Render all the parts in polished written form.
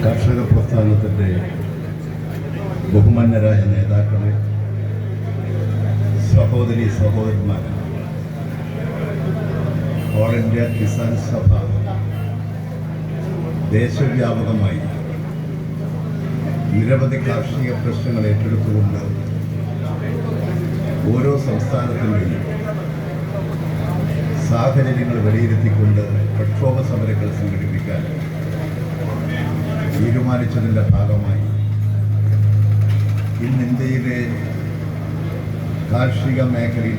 കർഷക പ്രസ്ഥാനത്തിൻ്റെ ബഹുമാന്യരായ നേതാക്കളെ, സഹോദരി സഹോദരന്മാർ, ഓൾ ഇന്ത്യ കിസാൻ സഭ ദേശവ്യാപകമായി നിരവധി കാർഷിക പ്രശ്നങ്ങൾ ഏറ്റെടുത്തുകൊണ്ട് ഓരോ സംസ്ഥാനത്തിൻ്റെയും സാഹചര്യങ്ങൾ വിലയിരുത്തിക്കൊണ്ട് പ്രക്ഷോഭ സമരങ്ങൾ സംഘടിപ്പിക്കാൻ തീരുമാനിച്ചതിൻ്റെ ഭാഗമായി ഇന്ന് ഇന്ത്യയിലെ കാർഷിക മേഖലയിൽ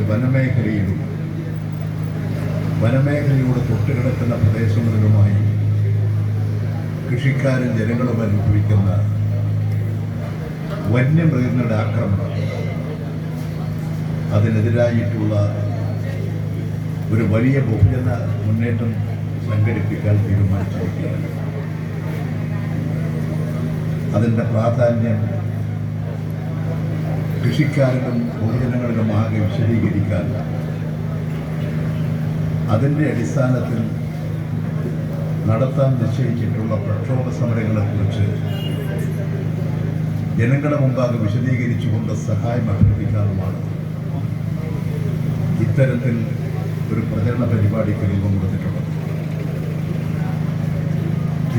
വനമേഖലയോട് തൊട്ടുകിടക്കുന്ന പ്രദേശങ്ങളിലുമായി കൃഷിക്കാരും ജനങ്ങളും അനുഭവിക്കുന്ന വന്യമൃഗങ്ങളുടെ ആക്രമണം, അതിനെതിരായിട്ടുള്ള ഒരു വലിയ ബഹുജന മുന്നേറ്റം സംഘടിപ്പിക്കാൻ തീരുമാനിച്ചിരിക്കുകയാണ്. അതിൻ്റെ പ്രാധാന്യം കൃഷിക്കാരിലും പൊതുജനങ്ങളിലും ആകെ വിശദീകരിക്കാൻ അതിൻ്റെ അടിസ്ഥാനത്തിൽ നടത്താൻ നിശ്ചയിച്ചിട്ടുള്ള പ്രക്ഷോഭ സമരങ്ങളെക്കുറിച്ച് ജനങ്ങളുടെ മുമ്പാകെ വിശദീകരിച്ചുകൊണ്ട് സഹായം അഭ്യർത്ഥിക്കാനുമാണ് ഇത്തരത്തിൽ ഒരു പ്രചരണ പരിപാടിക്ക് രൂപം കൊടുത്തിട്ടുള്ളത്.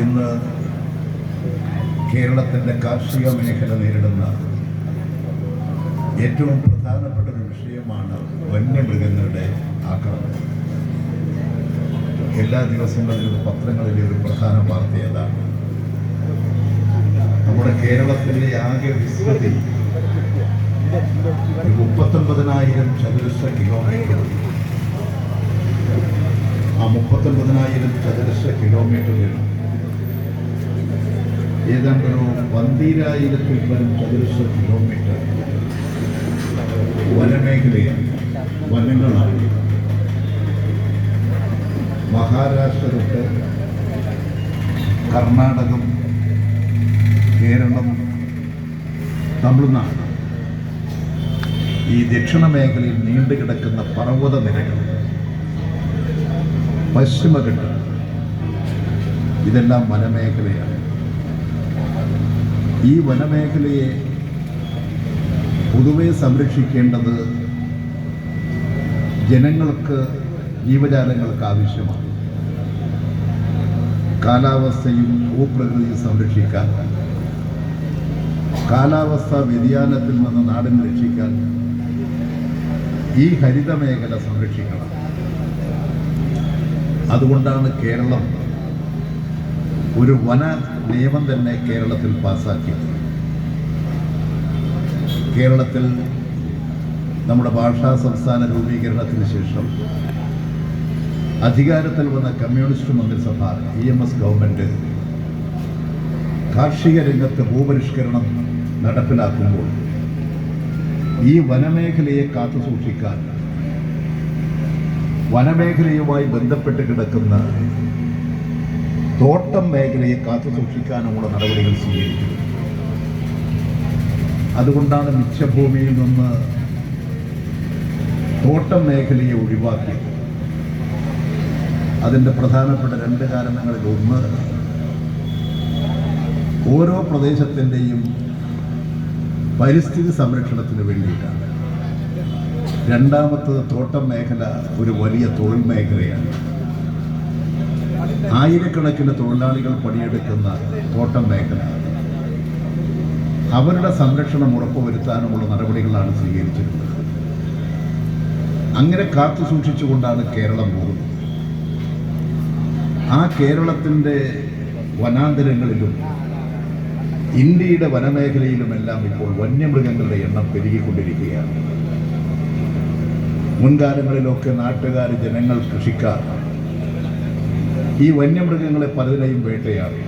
ഇന്ന് കേരളത്തിൻ്റെ കാർഷിക മേഖല നേരിടുന്ന ഏറ്റവും പ്രധാനപ്പെട്ട ഒരു വിഷയമാണ് വന്യമൃഗങ്ങളുടെ ആക്രമണം. എല്ലാ ദിവസങ്ങളിലും പത്രങ്ങളിലെ ഒരു പ്രധാന വാർത്ത ഏതാണ്? നമ്മുടെ കേരളത്തിൻ്റെ ആകെ വിസ്തൃതി 39,000 ചതുരശ്ര കിലോമീറ്റർ. ആ 39,000 ചതുരശ്ര കിലോമീറ്ററിൽ ഏതാണ്ട് ഒരു 12,000-ൽ പരം ചതുരശ്ര കിലോമീറ്റർ വനമേഖലയാണ്, വനങ്ങളാണ്. മഹാരാഷ്ട്ര തൊട്ട് കർണാടകം, കേരളം, തമിഴ്നാട്, ഈ ദക്ഷിണ മേഖലയിൽ നീണ്ടുകിടക്കുന്ന പർവ്വത നിരകൾ, പശ്ചിമഘട്ടം, ഇതെല്ലാം വനമേഖലയാണ്. ഈ വനമേഖലയെ പൊതുവെ സംരക്ഷിക്കേണ്ടത് ജനങ്ങൾക്ക്, ജീവജാലങ്ങൾക്ക് ആവശ്യമാണ്. കാലാവസ്ഥയും ഭൂപ്രകൃതിയും സംരക്ഷിക്കാൻ, കാലാവസ്ഥാ വ്യതിയാനത്തിൽ നിന്ന് നാടിനെ രക്ഷിക്കാൻ ഈ ഹരിത മേഖല സംരക്ഷിക്കണം. അതുകൊണ്ടാണ് കേരളം ഒരു വന നിയമം തന്നെ കേരളത്തിൽ പാസാക്കിയത്. കേരളത്തിൽ നമ്മുടെ ഭാഷാ സംസ്ഥാന രൂപീകരണത്തിന് ശേഷം അധികാരത്തിൽ വന്ന കമ്മ്യൂണിസ്റ്റ് മന്ത്രിസഭ EMS ഗവൺമെൻറ് കാർഷിക രംഗത്ത് ഭൂപരിഷ്കരണം നടപ്പിലാക്കുമ്പോൾ ഈ വനമേഖലയെ കാത്തുസൂക്ഷിക്കാൻ, വനമേഖലയുമായി ബന്ധപ്പെട്ട് കിടക്കുന്ന തോട്ടം മേഖലയെ കാത്തുസൂക്ഷിക്കാനുമുള്ള നടപടികൾ സ്വീകരിക്കുന്നത്. അതുകൊണ്ടാണ് മിച്ചഭൂമിയിൽ നിന്ന് തോട്ടം മേഖലയെ ഒഴിവാക്കിയത്. അതിൻ്റെ പ്രധാനപ്പെട്ട 2 കാരണങ്ങളിൽ ഒന്ന്, ഓരോ പ്രദേശത്തിൻ്റെയും പരിസ്ഥിതി സംരക്ഷണത്തിന് വേണ്ടിയിട്ടാണ്. രണ്ടാമത്തത്, തോട്ടം മേഖല ഒരു വലിയ തൊഴിൽ മേഖലയാണ്. ആയിരക്കണക്കിന് തൊഴിലാളികൾ പണിയെടുക്കുന്ന തോട്ടം മേഖല, അവരുടെ സംരക്ഷണം ഉറപ്പുവരുത്താനുമുള്ള നടപടികളാണ് സ്വീകരിച്ചിട്ടുള്ളത്. അങ്ങനെ കാത്തു സൂക്ഷിച്ചുകൊണ്ടാണ് കേരളം പോകുന്നത്. ആ കേരളത്തിൻ്റെ വനാന്തരങ്ങളിലും ഇന്ത്യയുടെ വനമേഖലയിലുമെല്ലാം ഇപ്പോൾ വന്യമൃഗങ്ങളുടെ എണ്ണം പെരുകിക്കൊണ്ടിരിക്കുകയാണ്. മുൻകാലങ്ങളിലൊക്കെ നാട്ടുകാർ, ജനങ്ങൾ, കൃഷിക്കാർ ഈ വന്യമൃഗങ്ങളെ പലതിനെയും വേട്ടയാടി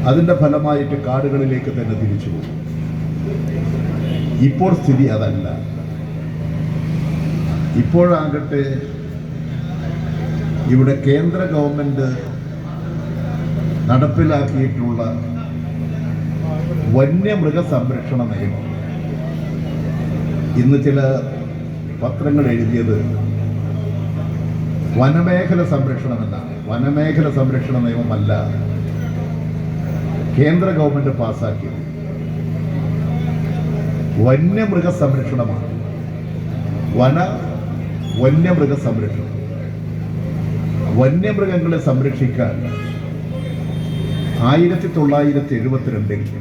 അതിൻ്റെ ഫലമായിട്ട് കാടുകളിലേക്ക് തന്നെ തിരിച്ചു പോകും. ഇപ്പോൾ സ്ഥിതി അതല്ല. ഇപ്പോഴാകട്ടെ ഇവിടെ കേന്ദ്ര ഗവൺമെൻറ് നടപ്പിലാക്കിയിട്ടുള്ള വന്യമൃഗ സംരക്ഷണ നിയമം, ഇന്ന് ചില പത്രങ്ങൾ എഴുതിയത് വനമേഖല സംരക്ഷണമെന്നാണ്. വനമേഖല സംരക്ഷണ നിയമമല്ല, കേന്ദ്ര ഗവൺമെന്റ് പാസാക്കിയത് വന്യമൃഗ സംരക്ഷണമാണ്. വന്യമൃഗ സംരക്ഷണം. വന്യമൃഗങ്ങളെ സംരക്ഷിക്കാൻ 1972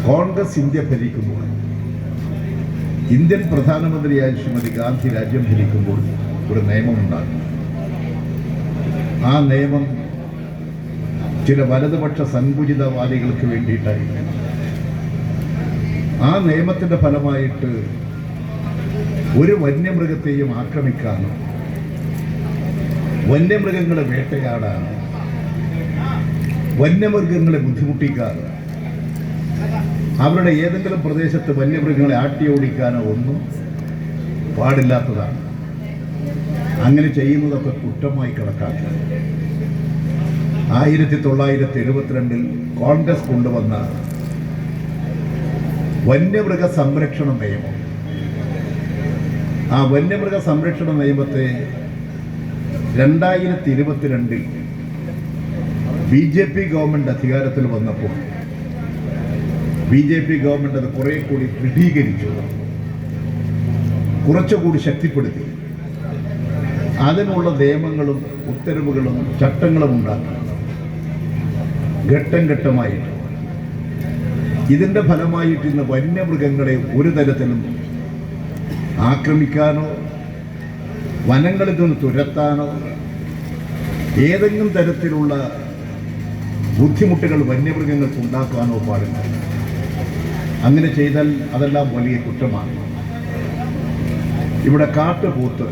കോൺഗ്രസ് ഇന്ത്യ ഭരിക്കുമ്പോൾ, ഇന്ത്യൻ പ്രധാനമന്ത്രിയായ ശ്രീമതി ഗാന്ധി രാജ്യം ഭരിക്കുമ്പോൾ ഒരു നിയമമുണ്ടാക്കി. ആ നിയമം ചില വലതുപക്ഷ സങ്കുചിതവാദികൾക്ക് വേണ്ടിയിട്ടായിരുന്നു. ആ നിയമത്തിന്റെ ഫലമായിട്ട് ഒരു വന്യമൃഗത്തെയും ആക്രമിക്കാനോ വന്യമൃഗങ്ങളെ വേട്ടയാടാനോ വന്യമൃഗങ്ങളെ ബുദ്ധിമുട്ടിക്കാനോ അവരുടെ ഏതെങ്കിലും പ്രദേശത്ത് വന്യമൃഗങ്ങളെ ആട്ടിയോടിക്കാനോ ഒന്നും പാടില്ലാത്തതാണ്. അങ്ങനെ ചെയ്യുന്നതൊക്കെ കുറ്റമായി കണക്കാക്കി 1972 കോൺഗ്രസ് കൊണ്ടുവന്ന വന്യമൃഗ സംരക്ഷണ നിയമം, ആ വന്യമൃഗ സംരക്ഷണ നിയമത്തെ 2022 BJP ഗവൺമെന്റ് അധികാരത്തിൽ വന്നപ്പോൾ BJP ഗവൺമെന്റ് അത് കുറെ കൂടി ദൃഢീകരിച്ചു, കുറച്ചുകൂടി ശക്തിപ്പെടുത്തി. അതിനുള്ള നിയമങ്ങളും ഉത്തരവുകളും ചട്ടങ്ങളും ഉണ്ടാക്കി ഘട്ടം ഘട്ടമായിട്ട്. ഇതിന്റെ ഫലമായിട്ട് ഇന്ന് വന്യമൃഗങ്ങളെ ഒരു തരത്തിലും ആക്രമിക്കാനോ വനങ്ങളിൽ നിന്ന് തുരത്താനോ ഏതെങ്കിലും തരത്തിലുള്ള ബുദ്ധിമുട്ടുകൾ വന്യമൃഗങ്ങൾക്ക് ഉണ്ടാക്കാനോ പാടില്ല. അങ്ങനെ ചെയ്താൽ അതെല്ലാം വലിയ കുറ്റമാണ്. ഇവിടെ കാട്ടുപോത്ത്,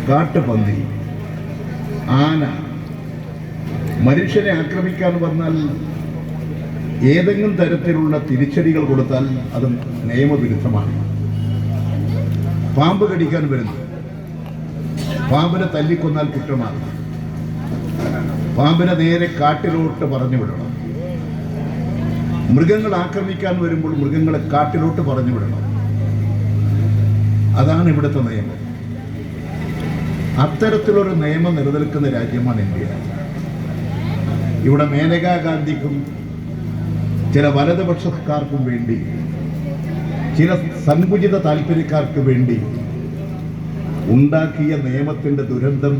കാട്ടുപന്നി, ആന മനുഷ്യനെ ആക്രമിക്കാൻ വന്നാൽ ഏതെങ്കിലും തരത്തിലുള്ള തിരിച്ചടികൾ കൊടുത്താൽ അത് നിയമവിരുദ്ധമാണ്. പാമ്പ് കടിക്കാൻ വരുന്നു, പാമ്പിനെ തല്ലിക്കൊന്നാൽ കുറ്റമാണ്. പാമ്പിനെ നേരെ കാട്ടിലോട്ട് പറഞ്ഞു വിടണം. മൃഗങ്ങൾ ആക്രമിക്കാൻ വരുമ്പോൾ മൃഗങ്ങളെ കാട്ടിലോട്ട് പറഞ്ഞു വിടണം. അതാണ് ഇവിടുത്തെ നിയമം. അത്തരത്തിലൊരു നിയമം നിലനിൽക്കുന്ന രാജ്യമാണ് ഇന്ത്യ. ഇവിടെ മേനകാ ഗാന്ധിക്കും ചില വലതുപക്ഷക്കാർക്കും വേണ്ടി, ചില സങ്കുചിത താല്പര്യക്കാർക്ക് വേണ്ടി ഉണ്ടാക്കിയ നിയമത്തിന്റെ ദുരന്തം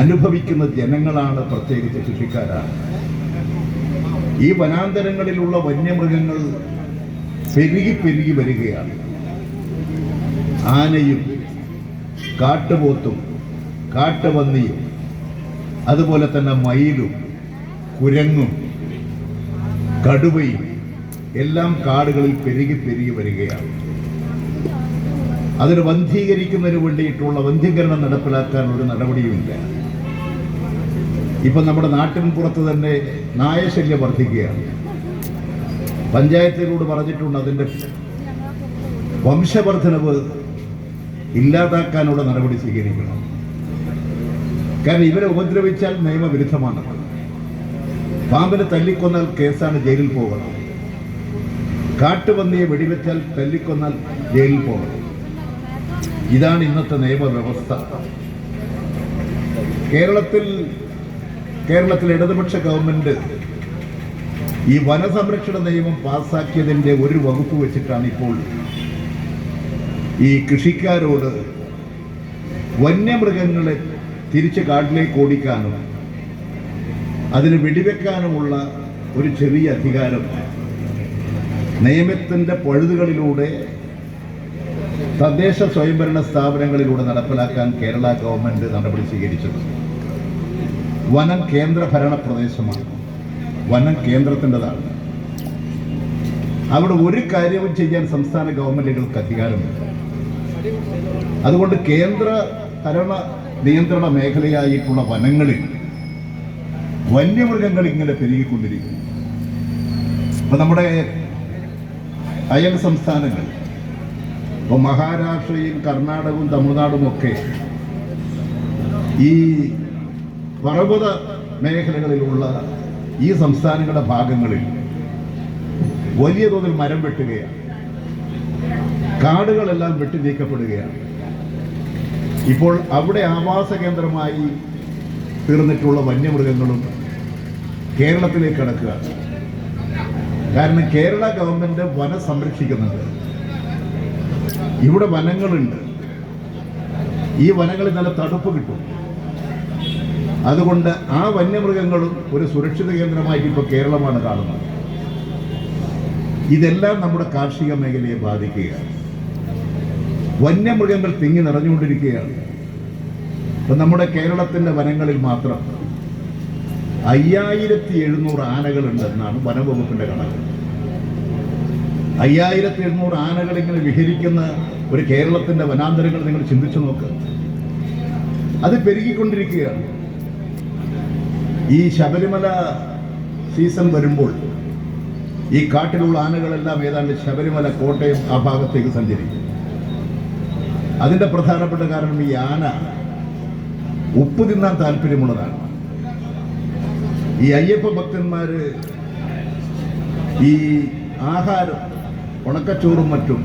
അനുഭവിക്കുന്ന ജനങ്ങളാണ്, പ്രത്യേകിച്ച് കൃഷിക്കാരാണ്. ഈ വനാന്തരങ്ങളിലുള്ള വന്യമൃഗങ്ങൾ പെരുകി വരികയാണ്. ആനയും കാട്ടുപോത്തും കാട്ടുപന്നിയും അതുപോലെ തന്നെ മയിലും കുരങ്ങും കടുവയും എല്ലാം കാടുകളിൽ പെരുകി വരികയാണ്. അതിന് വന്ധീകരിക്കുന്നതിന് വേണ്ടിയിട്ടുള്ള വന്ധീകരണം നടപ്പിലാക്കാനുള്ള നടപടിയുമില്ല. ഇപ്പം നമ്മുടെ നാട്ടിൻ പുറത്ത് തന്നെ നായശല്യം വർദ്ധിക്കുകയാണ്. പഞ്ചായത്തിനോട് പറഞ്ഞിട്ടുണ്ട് അതിൻ്റെ വംശവർദ്ധനവ് ഇല്ലാതാക്കാനുള്ള നടപടി സ്വീകരിക്കണം. കാരണം ഇവരെ ഉപദ്രവിച്ചാൽ നിയമവിരുദ്ധമാണ്. പാമ്പിനെ തല്ലിക്കൊന്നാൽ കേസാണ്, ജയിലിൽ പോകണം. കാട്ടുപന്നിയെ വെടിവെച്ചാൽ തല്ലിക്കൊന്നാൽ ജയിലിൽ പോകണം. ഇതാണ് ഇന്നത്തെ നിയമവ്യവസ്ഥ. കേരളത്തിൽ ഇടതുപക്ഷ ഗവൺമെന്റ് ഈ വനസംരക്ഷണ നിയമം പാസാക്കിയതിൻ്റെ ഒരു വകുപ്പ് വെച്ചിട്ടാണ് ഇപ്പോൾ ഈ കൃഷിക്കാരോട് വന്യമൃഗങ്ങളെ തിരിച്ച് കാട്ടിലേക്ക് ഓടിക്കാനും അതിന് വെടിവെക്കാനുമുള്ള ഒരു ചെറിയ അധികാരം നിയമത്തിൻ്റെ പഴുതുകളിലൂടെ തദ്ദേശ സ്വയംഭരണ സ്ഥാപനങ്ങളിലൂടെ നടപ്പിലാക്കാൻ കേരള ഗവൺമെന്റ് നടപടി സ്വീകരിച്ചത്. വനം കേന്ദ്രഭരണ പ്രദേശമാണ്, വനം കേന്ദ്രത്തിൻ്റെതാണ്. അവിടെ ഒരു കാര്യവും ചെയ്യാൻ സംസ്ഥാന ഗവൺമെന്റുകൾക്ക് അധികാരമില്ല. അതുകൊണ്ട് കേന്ദ്ര ഭരണ നിയന്ത്രണ മേഖലയായിട്ടുള്ള വനങ്ങളിൽ വന്യമൃഗങ്ങൾ ഇങ്ങനെ പെരുകിക്കൊണ്ടിരിക്കുന്നു. ഇപ്പം നമ്മുടെ അയൽ സംസ്ഥാനങ്ങൾ, ഇപ്പോൾ മഹാരാഷ്ട്രയും കർണാടകവും തമിഴ്നാടും ഒക്കെ ഈ പർവ്വത മേഖലകളിലുള്ള ഈ സംസ്ഥാനങ്ങളുടെ ഭാഗങ്ങളിൽ വലിയ തോതിൽ മരം വെട്ടുകയാണ്. കാടുകളെല്ലാം വെട്ടി നീക്കപ്പെടുകയാണ്. ഇപ്പോൾ അവിടെ ആവാസ കേന്ദ്രമായി തീർന്നിട്ടുള്ള വന്യമൃഗങ്ങളും കേരളത്തിലേക്ക് കടക്കുകയാണ്. കാരണം കേരള ഗവൺമെൻറ് വനം സംരക്ഷിക്കുന്നുണ്ട്. ഇവിടെ വനങ്ങളുണ്ട്. ഈ വനങ്ങളിൽ നല്ല തണുപ്പ് കിട്ടും. അതുകൊണ്ട് ആ വന്യമൃഗങ്ങളും ഒരു സുരക്ഷിത കേന്ദ്രമായിട്ട് ഇപ്പോൾ കേരളമാണ് കാണുന്നത്. ഇതെല്ലാം നമ്മുടെ കാർഷിക മേഖലയെ ബാധിക്കുകയാണ്. വന്യമൃഗങ്ങൾ തിങ്ങി നിറഞ്ഞുകൊണ്ടിരിക്കുകയാണ്. ഇപ്പം നമ്മുടെ കേരളത്തിൻ്റെ വനങ്ങളിൽ മാത്രം 5700 ആനകളുണ്ടെന്നാണ് വനംവകുപ്പിൻ്റെ കണക്ക്. 5700 ആനകൾ ഇങ്ങനെ വിഹരിക്കുന്ന ഒരു കേരളത്തിൻ്റെ വനാന്തരങ്ങൾ നിങ്ങൾ ചിന്തിച്ചു നോക്ക്. അത് പെരുകിക്കൊണ്ടിരിക്കുകയാണ്. ഈ ശബരിമല സീസൺ വരുമ്പോൾ ഈ കാട്ടിലുള്ള ആനകളെല്ലാം ഏതാണ്ട് ശബരിമല, കോട്ടയം ആ ഭാഗത്തേക്ക് സഞ്ചരിക്കും. അതിൻ്റെ പ്രധാനപ്പെട്ട കാരണം ഈ ആന ഉപ്പ് തിന്നാൻ താല്പര്യമുള്ളതാണ്. ഈ അയ്യപ്പ ഭക്തന്മാർ ഈ ആഹാരം, ഉണക്കച്ചോറും മറ്റും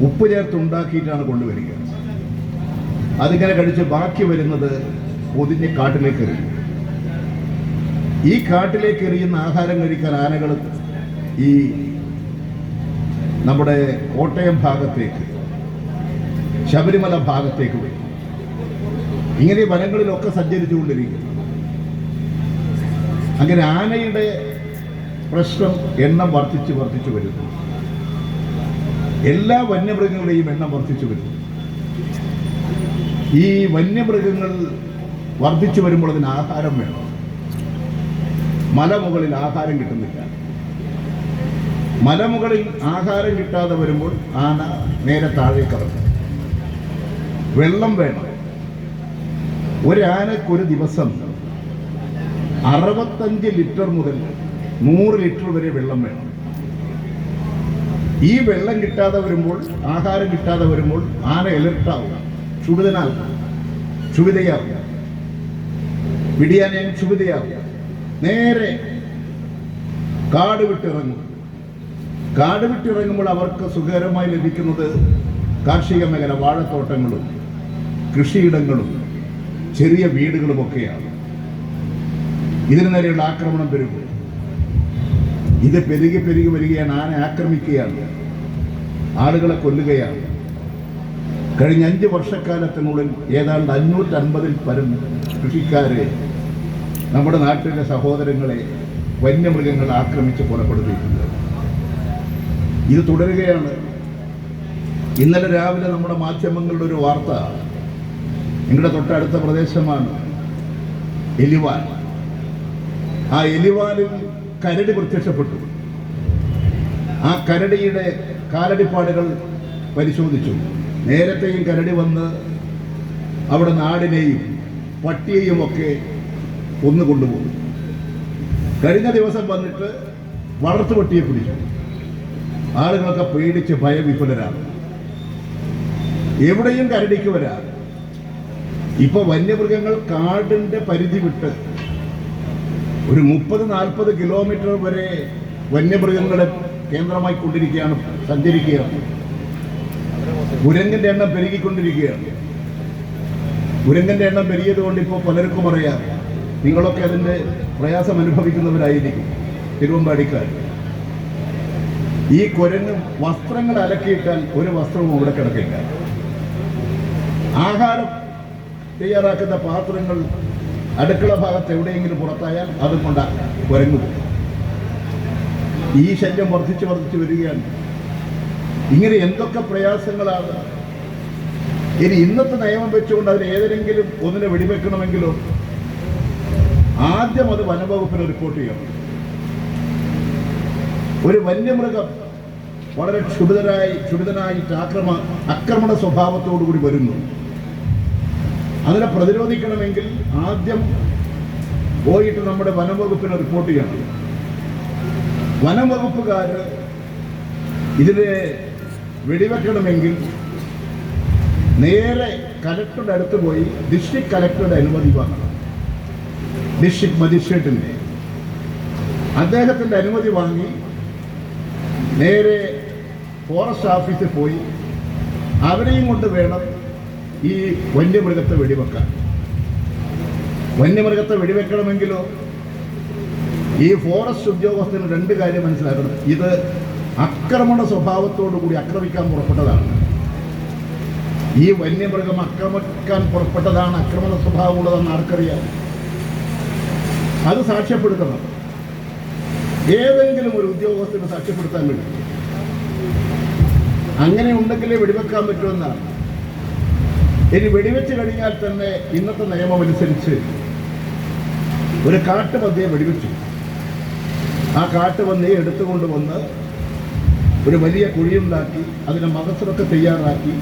ഉപ്പ് ചേർത്തുണ്ടാക്കിയിട്ടാണ് കൊണ്ടുവരിക. അതിങ്ങനെ കഴിച്ച് ബാക്കി വരുന്നത് പൊതിഞ്ഞ് കാട്ടിലേക്ക് എറിയും. ഈ കാട്ടിലേക്ക് എറിയുന്ന ആഹാരം കഴിക്കാൻ ആനകൾ ഈ നമ്മുടെ കോട്ടയം ഭാഗത്തേക്ക്, ശബരിമല ഭാഗത്തേക്ക് വരും. ഇങ്ങനെ വനങ്ങളിലൊക്കെ സഞ്ചരിച്ചുകൊണ്ടിരിക്കും. അങ്ങനെ ആനയുടെ പ്രശ്നം എണ്ണം വർദ്ധിച്ചു വരുന്നു. എല്ലാ വന്യമൃഗങ്ങളുടെയും എണ്ണം വർദ്ധിച്ചു വരുന്നു. ഈ വന്യമൃഗങ്ങൾ വർദ്ധിച്ചു വരുമ്പോൾ അതിന് ആഹാരം വേണം. മലമുകളിൽ ആഹാരം കിട്ടുന്നില്ല. മലമുകളിൽ ആഹാരം കിട്ടാതെ വരുമ്പോൾ ആന നേരെ താഴേക്ക് ഇറങ്ങും. വെള്ളം വേണം. ഒരാനക്കൊരു ദിവസം 65 ലിറ്റർ മുതൽ 100 ലിറ്റർ വരെ വെള്ളം വേണം. ഈ വെള്ളം കിട്ടാതെ വരുമ്പോൾ, ആഹാരം കിട്ടാതെ വരുമ്പോൾ ആന എലർട്ടാവും, ക്ഷുഭിതയാവും, പിടിയാനയും ക്ഷുഭിതയാവും. നേരെ കാട് വിട്ടിറങ്ങും. കാട് വിട്ടിറങ്ങുമ്പോൾ അവർക്ക് സുഖകരമായി ലഭിക്കുന്നത് കാർഷിക മേഖല, വാഴത്തോട്ടങ്ങളും കൃഷിയിടങ്ങളും ചെറിയ വീടുകളുമൊക്കെയാണ്. ഇതിനു നേരെയുള്ള ആക്രമണം പെരുകും. ഇത് പെരുകി വരികയാണ്. ആന ആക്രമിക്കുകയാണ്, ആളുകളെ കൊല്ലുകയാണ്. കഴിഞ്ഞ 5 വർഷക്കാലത്തിനുള്ളിൽ ഏതാണ്ട് 550-ൽ പരം കൃഷിക്കാരെ, നമ്മുടെ നാട്ടിലെ സഹോദരങ്ങളെ വന്യമൃഗങ്ങൾ ആക്രമിച്ച് കൊലപ്പെടുത്തിയിട്ടുണ്ട്. ഇത് തുടരുകയാണ്. ഇന്നലെ രാവിലെ നമ്മുടെ മാധ്യമങ്ങളുടെ ഒരു വാർത്ത, നിങ്ങളുടെ തൊട്ടടുത്ത പ്രദേശമാണ് എലിവാൽ. ആ എലിവാലിൽ കരടി പ്രത്യക്ഷപ്പെട്ടു. ആ കരടിയുടെ കാലടിപ്പാടുകൾ പരിശോധിച്ചു. നേരത്തെയും കരടി വന്ന് അവിടെ നാടിനെയും പട്ടിയെയും ഒക്കെ കൊന്നുകൊണ്ടുപോകും. കഴിഞ്ഞ ദിവസം വന്നിട്ട് വളർത്തുപട്ടിയെ പിടിച്ചു. ആളുകളൊക്കെ പേടിച്ച് ഭയവിഫലരാണ്. എവിടെയും കരടിക്ക് വരാം. ഇപ്പൊ വന്യമൃഗങ്ങൾ കാടിന്റെ പരിധി വിട്ട് ഒരു 30-40 കിലോമീറ്റർ വരെ വന്യമൃഗങ്ങളെ കേന്ദ്രമായി കൊണ്ടിരിക്കുകയാണ്, സഞ്ചരിക്കുകയാണ്. കുരങ്ങിന്റെ എണ്ണം പെരുകിക്കൊണ്ടിരിക്കുകയാണ്. കുരങ്ങിന്റെ എണ്ണം പെരുകിയതുകൊണ്ട് ഇപ്പോൾ പലർക്കും അറിയാം. നിങ്ങളൊക്കെ അതിന്റെ പ്രയാസം അനുഭവിക്കുന്നവരായിരിക്കും, തിരുവമ്പാടിക്കാർ. ഈ കുരങ്ങ് വസ്ത്രങ്ങൾ അലക്കിയിട്ടാൽ ഒരു വസ്ത്രവും അവിടെ കിടക്കില്ല. ആഹാരം തയ്യാറാക്കുന്ന പാത്രങ്ങൾ അടുക്കള ഭാഗത്ത് എവിടെയെങ്കിലും പുറത്തായാൽ അതും കൊണ്ട് കുരങ്ങു പോകും. ഈ ശല്യം വർദ്ധിച്ചു വരികയാണ്. ഇങ്ങനെ എന്തൊക്കെ പ്രയാസങ്ങളാണ്. ഇനി ഇന്നത്തെ നിയമം വെച്ചുകൊണ്ട് അതിന് ഏതെങ്കിലും ഒന്നിനെ വെടിവെക്കണമെങ്കിലോ ആദ്യം അത് വനംവകുപ്പിന് റിപ്പോർട്ട് ചെയ്യണം. ഒരു വന്യമൃഗം വളരെ ക്ഷുഭിതനായിട്ട് ആക്രമണ സ്വഭാവത്തോടുകൂടി വരുന്നു. അതിനെ പ്രതിരോധിക്കണമെങ്കിൽ ആദ്യം പോയിട്ട് നമ്മുടെ വനംവകുപ്പിന് റിപ്പോർട്ട് ചെയ്യണം. വനംവകുപ്പുകാർ ഇതിനെ വെടിവെക്കണമെങ്കിൽ നേരെ കലക്ടറുടെ അടുത്ത് പോയി ഡിസ്ട്രിക്ട് കലക്ടറുടെ അനുമതി വാങ്ങണം. ഡിസ്ട്രിക്ട് മജിസ്ട്രേറ്റിൻ്റെ അദ്ദേഹത്തിൻ്റെ അനുമതി വാങ്ങി നേരെ ഫോറസ്റ്റ് ഓഫീസിൽ പോയി അവരെയും കൊണ്ട് വേണം ഈ വന്യമൃഗത്തെ വെടിവെക്കാൻ. വന്യമൃഗത്തെ വെടിവെക്കണമെങ്കിലോ ഈ ഫോറസ്റ്റ് ഉദ്യോഗസ്ഥന് രണ്ട് കാര്യം മനസ്സിലാക്കണം. ഇത് ആക്രമണ സ്വഭാവത്തോടു കൂടി ആക്രമിക്കാൻ പുറപ്പെട്ടതാണ്. ഈ വന്യമൃഗം ആക്രമിക്കാൻ പുറപ്പെട്ടതാണ്, ആക്രമണ സ്വഭാവമുള്ളതെന്ന് ആർക്കറിയാം? അത് സാക്ഷ്യപ്പെടുത്തണം. ഏതെങ്കിലും ഒരു ഉദ്യോഗസ്ഥന് സാക്ഷ്യപ്പെടുത്താൻ കഴിയും. അങ്ങനെ ഉണ്ടെങ്കിലേ വെടിവെക്കാൻ പറ്റുമെന്നാണ്. ഇനി വെടിവെച്ച് കഴിഞ്ഞാൽ തന്നെ ഇന്നത്തെ നിയമം അനുസരിച്ച് ഒരു കാട്ടുപന്നിയെ വെടിവെച്ചു. ആ കാട്ടുപന്നിയെ എടുത്തുകൊണ്ടുവന്ന് ഒരു വലിയ കുഴിയുണ്ടാക്കി അതിന് മകസറൊക്കെ തയ്യാറാക്കി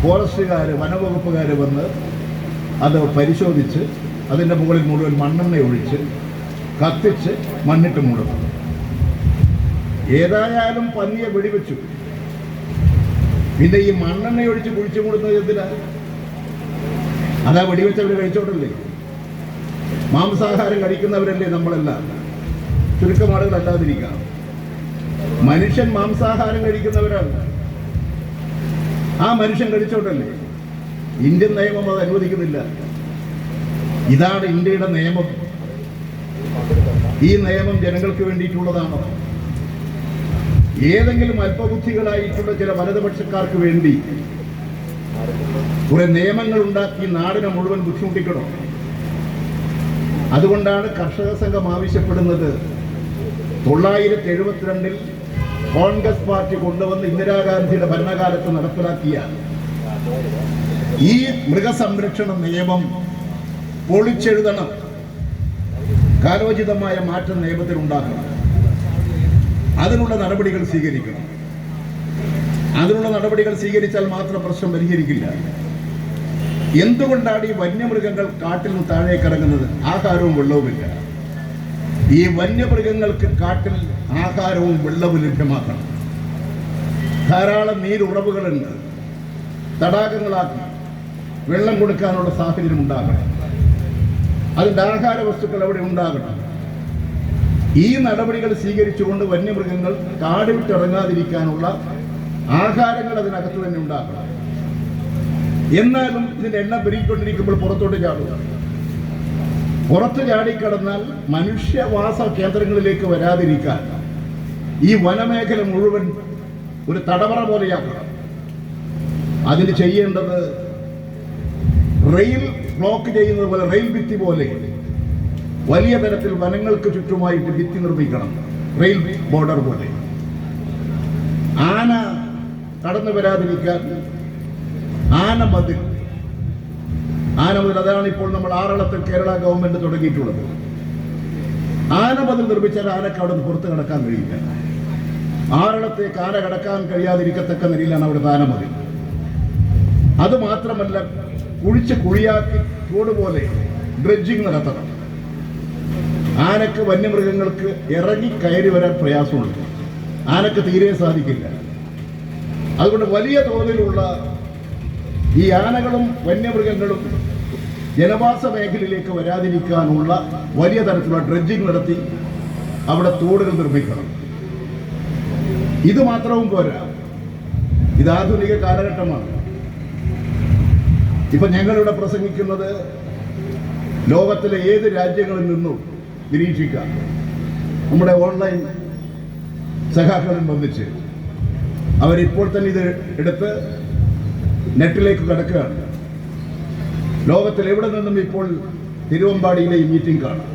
ഫോറസ്റ്റുകാർ, വനവകുപ്പുകാർ വന്ന് അത് പരിശോധിച്ച് അതിൻ്റെ മുകളിൽ മുഴുവൻ മണ്ണെണ്ണ ഒഴിച്ച് കത്തിച്ച് മണ്ണിട്ട് മൂടുന്നു. ഏതായാലും പന്നിയെ വെടിവെച്ചു. പിന്നെ ഈ മണ്ണെണ്ണ ഒഴിച്ച് കുഴിച്ചു മൂടുന്നത് എന്തിനാണ്? അതാ വെടിവെച്ചവർ കഴിച്ചോട്ടല്ലേ? മാംസാഹാരം കഴിക്കുന്നവരല്ലേ നമ്മളെല്ലാം? ചുരുക്കം ആളുകളല്ലാതിരിക്കാം. മനുഷ്യൻ മാംസാഹാരം കഴിക്കുന്നവരാണ്. ആ മനുഷ്യൻ കഴിച്ചോട്ടല്ലേ? ഇന്ത്യൻ നിയമം അത് അനുവദിക്കുന്നില്ല. ഇതാണ് ഇന്ത്യയുടെ നിയമം. ഈ നിയമം ജനങ്ങൾക്ക് വേണ്ടിയിട്ടുള്ളതാണോ? ഏതെങ്കിലും അല്പബുദ്ധികളായിട്ടുള്ള ചില വലതുപക്ഷക്കാർക്ക് വേണ്ടി കുറെ നിയമങ്ങൾ ഉണ്ടാക്കി നാടിനെ മുഴുവൻ ബുദ്ധിമുട്ടിക്കണം? അതുകൊണ്ടാണ് കർഷക സംഘം ആവശ്യപ്പെടുന്നത് 1972 കോൺഗ്രസ് പാർട്ടി കൊണ്ടുവന്ന് ഇന്ദിരാഗാന്ധിയുടെ ഭരണകാലത്ത് നടപ്പിലാക്കിയ ഈ മൃഗസംരക്ഷണ നിയമം പൊളിച്ചെഴുതണം. കാലോചിതമായ മാറ്റം നിയമത്തിൽ ഉണ്ടാക്കണം. അതിനുള്ള നടപടികൾ സ്വീകരിക്കണം. അതിനുള്ള നടപടികൾ സ്വീകരിച്ചാൽ മാത്രം പ്രശ്നം പരിഹരിക്കില്ല. എന്തുകൊണ്ടാണ് ഈ വന്യമൃഗങ്ങൾ കാട്ടിൽ നിന്ന് താഴേക്ക് ഇറങ്ങുന്നത്? ആഹാരവും വെള്ളവുമില്ല. ഈ വന്യമൃഗങ്ങൾക്ക് കാട്ടിൽ ആഹാരവും വെള്ളവും ലഭ്യമാക്കണം. ധാരാളം നീരുറവുകളുണ്ട്. തടാകങ്ങളാക്കി വെള്ളം കൊടുക്കാനുള്ള സാഹചര്യം ഉണ്ടാകണം. അതിൻ്റെ ആഹാര വസ്തുക്കൾ അവിടെ ഉണ്ടാകണം. ഈ നടപടികൾ സ്വീകരിച്ചുകൊണ്ട് വന്യമൃഗങ്ങൾ കാട് വിട്ടിറങ്ങാതിരിക്കാനുള്ള ആഹാരങ്ങൾ അതിനകത്ത് തന്നെ ഉണ്ടാക്കണം. എന്നാലും ഇതിന്റെ എണ്ണം പെരുകിക്കൊണ്ടിരിക്കുമ്പോൾ പുറത്തോട്ട് ചാടുക. പുറത്ത് ചാടിക്കടന്നാൽ മനുഷ്യവാസ കേന്ദ്രങ്ങളിലേക്ക് വരാതിരിക്കാൻ ഈ വനമേഖല മുഴുവൻ ഒരു തടവറ പോലെയാക്കണം. അതിന് ചെയ്യേണ്ടത് റെയിൽ ബ്ലോക്ക് ചെയ്യുന്നത് പോലെ, റെയിൽ ഭിത്തി പോലെ വലിയ തരത്തിൽ വനങ്ങൾക്ക് ചുറ്റുമായിട്ട് ഭിത്തി നിർമ്മിക്കണം. റെയിൽ ബോർഡർ പോലെ. ആന കടന്നു വരാതിരിക്കാൻ ആനമതിൽ, അതാണ് ഇപ്പോൾ നമ്മൾ ആറളത്തിൽ കേരള ഗവൺമെന്റ് തുടങ്ങിയിട്ടുള്ളത്. ആനമതിൽ നിർമ്മിച്ചാൽ ആനക്ക് അവിടെ നിന്ന് പുറത്ത് കടക്കാൻ കഴിയില്ല. ആറളത്തേക്ക് ആന കടക്കാൻ കഴിയാതിരിക്കത്തക്ക നിലയിലാണ് അവിടുത്തെ ആനമതിൽ. അതുമാത്രമല്ല, കുഴിച്ച് കുഴിയാക്കി തോട് പോലെ ഡ്രെഡ്ജിങ് നടത്തണം. ആനക്ക്, വന്യമൃഗങ്ങൾക്ക് ഇറങ്ങി കയറി വരാൻ പ്രയാസമുണ്ട്. ആനക്ക് തീരെ സാധിക്കില്ല. അതുകൊണ്ട് വലിയ തോതിലുള്ള ഈ ആനകളും വന്യമൃഗങ്ങളും ജനവാസ മേഖലയിലേക്ക് വരാതിരിക്കാനുള്ള വലിയ തരത്തിലുള്ള ഡ്രെഡ്ജിങ് നടത്തി അവിടെ തോടുകൾ നിർമ്മിക്കണം. ഇത് മാത്രവും പോരാ. ഇത് ആധുനിക കാലഘട്ടമാണ്. ഇപ്പൊ ഞങ്ങളിവിടെ പ്രസംഗിക്കുന്നത് ലോകത്തിലെ ഏത് രാജ്യങ്ങളിൽ നിന്നും നിരീക്ഷിക്കാം. നമ്മുടെ ഓൺലൈൻ സഖാക്കളും ബന്ധിച്ച് അവരിപ്പോൾ തന്നെ ഇത് എടുത്ത് നെറ്റിലേക്ക് കടക്കുകയാണ്. ലോകത്തിൽ എവിടെ നിന്നും ഇപ്പോൾ തിരുവമ്പാടിയിലെ ഈ മീറ്റിംഗ് കാണാം.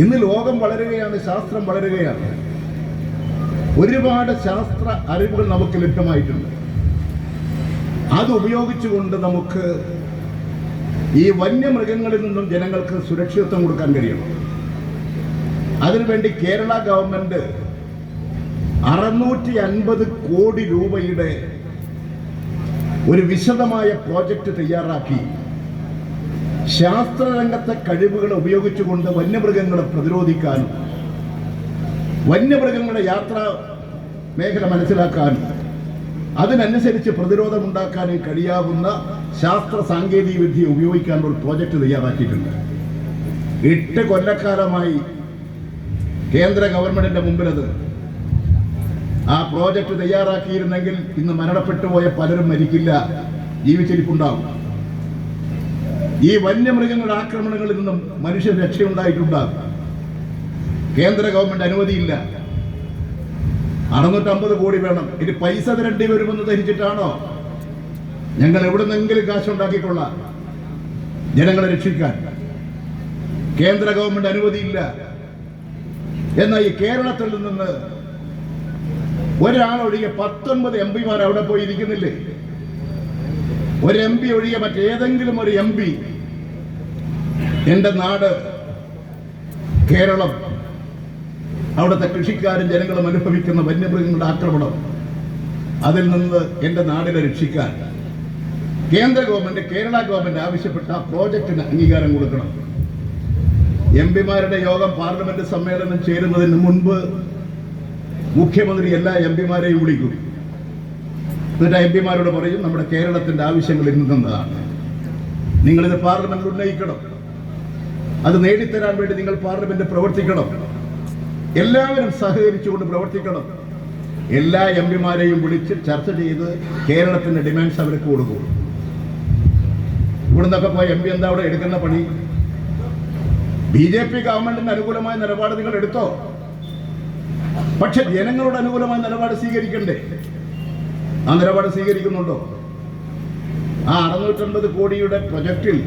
ഇന്ന് ലോകം വളരുകയാണ്, ശാസ്ത്രം വളരുകയാണ്. ഒരുപാട് ശാസ്ത്ര അറിവുകൾ നമുക്ക് ലഭ്യമായിട്ടുണ്ട്. അത് ഉപയോഗിച്ചുകൊണ്ട് നമുക്ക് ഈ വന്യമൃഗങ്ങളിൽ നിന്നും ജനങ്ങൾക്ക് സുരക്ഷിതത്വം കൊടുക്കാൻ കഴിയണം. അതിനുവേണ്ടി കേരള ഗവൺമെന്റ് 650 കോടി രൂപയുടെ ഒരു വിശദമായ പ്രോജക്റ്റ് തയ്യാറാക്കി ശാസ്ത്രരംഗത്തെ കഴിവുകൾ ഉപയോഗിച്ചുകൊണ്ട് വന്യമൃഗങ്ങളെ പ്രതിരോധിക്കാനും വന്യമൃഗങ്ങളുടെ യാത്രാ മേഖല മനസ്സിലാക്കാനും അതിനനുസരിച്ച് പ്രതിരോധമുണ്ടാക്കാനും കഴിയാവുന്ന ശാസ്ത്ര സാങ്കേതിക വിദ്യ ഉപയോഗിക്കാനുള്ള ഒരു പ്രോജക്റ്റ് തയ്യാറാക്കിയിട്ടുണ്ട്. 8 കൊല്ലക്കാലമായി കേന്ദ്ര ഗവൺമെന്റിന്റെ മുമ്പിലത് ആ പ്രോജക്റ്റ് തയ്യാറാക്കിയിരുന്നെങ്കിൽ ഇന്ന് മരണപ്പെട്ടു പോയ പലരും മരിക്കില്ല, ജീവിച്ചിരിപ്പുണ്ടാവും. ഈ വന്യമൃഗങ്ങളുടെ ആക്രമണങ്ങളിൽ നിന്നും മനുഷ്യൻ രക്ഷയുണ്ടായിട്ടുണ്ടാകും. കേന്ദ്ര ഗവൺമെന്റ് അനുമതിയില്ല. 650 കോടി വേണം. ഇനി പൈസ തരേണ്ടി വരുമെന്ന് ധരിച്ചിട്ടാണോ ഞങ്ങൾ എവിടെ നിന്നെങ്കിലും കാശുണ്ടാക്കിക്കൊള്ളാം ജനങ്ങളെ രക്ഷിക്കാൻ? കേന്ദ്ര ഗവൺമെന്റ് അനുമതിയില്ല. എന്നാൽ ഈ കേരളത്തിൽ നിന്ന് ഒരാളൊഴികെ 19 എംപിമാർ അവിടെ പോയി ഇരിക്കുന്നില്ലേ? ഒരു MP ഒഴികെ മറ്റേതെങ്കിലും ഒരു MP എന്റെ നാട് കേരളം, അവിടുത്തെ കൃഷിക്കാരും ജനങ്ങളും അനുഭവിക്കുന്ന വന്യമൃഗങ്ങളുടെ ആക്രമണം, അതിൽ നിന്ന് എന്റെ നാടിനെ രക്ഷിക്കാൻ കേന്ദ്ര ഗവൺമെന്റ്, കേരള ഗവൺമെന്റ് ആവശ്യപ്പെട്ട ആ പ്രോജക്റ്റിന് അംഗീകാരം കൊടുക്കണം. എംപിമാരുടെ യോഗം പാർലമെന്റ് സമ്മേളനം ചേരുന്നതിന് മുൻപ് മുഖ്യമന്ത്രി എല്ലാ എംപിമാരെയും വിളിക്കും. എന്നിട്ട് എംപിമാരോട് പറയും, നമ്മുടെ കേരളത്തിന്റെ ആവശ്യങ്ങൾ ഇന്നതാണ്, നിങ്ങളിത് പാർലമെന്റിൽ ഉന്നയിക്കണം, അത് നേടിത്തരാൻ വേണ്ടി നിങ്ങൾ പാർലമെന്റ് പ്രവർത്തിക്കണം, എല്ലാവരും സഹകരിച്ചുകൊണ്ട് പ്രവർത്തിക്കണം. എല്ലാ എംപിമാരെയും വിളിച്ച് ചർച്ച ചെയ്ത് കേരളത്തിന്റെ ഡിമാൻഡ്സ് അവർക്ക് കൊടുക്കും. ഇവിടുന്നൊക്കെ പോയ MP എന്താ അവിടെ എടുക്കുന്ന പണി? BJP ഗവൺമെന്റിന് അനുകൂലമായ നിലപാട് നിങ്ങൾ എടുത്തോ, പക്ഷെ ജനങ്ങളോട് അനുകൂലമായ നിലപാട് സ്വീകരിക്കണ്ടേ? ആ നിലപാട് സ്വീകരിക്കുന്നുണ്ടോ? ആ 650 കോടിയുടെ പ്രൊജക്റ്റിൽ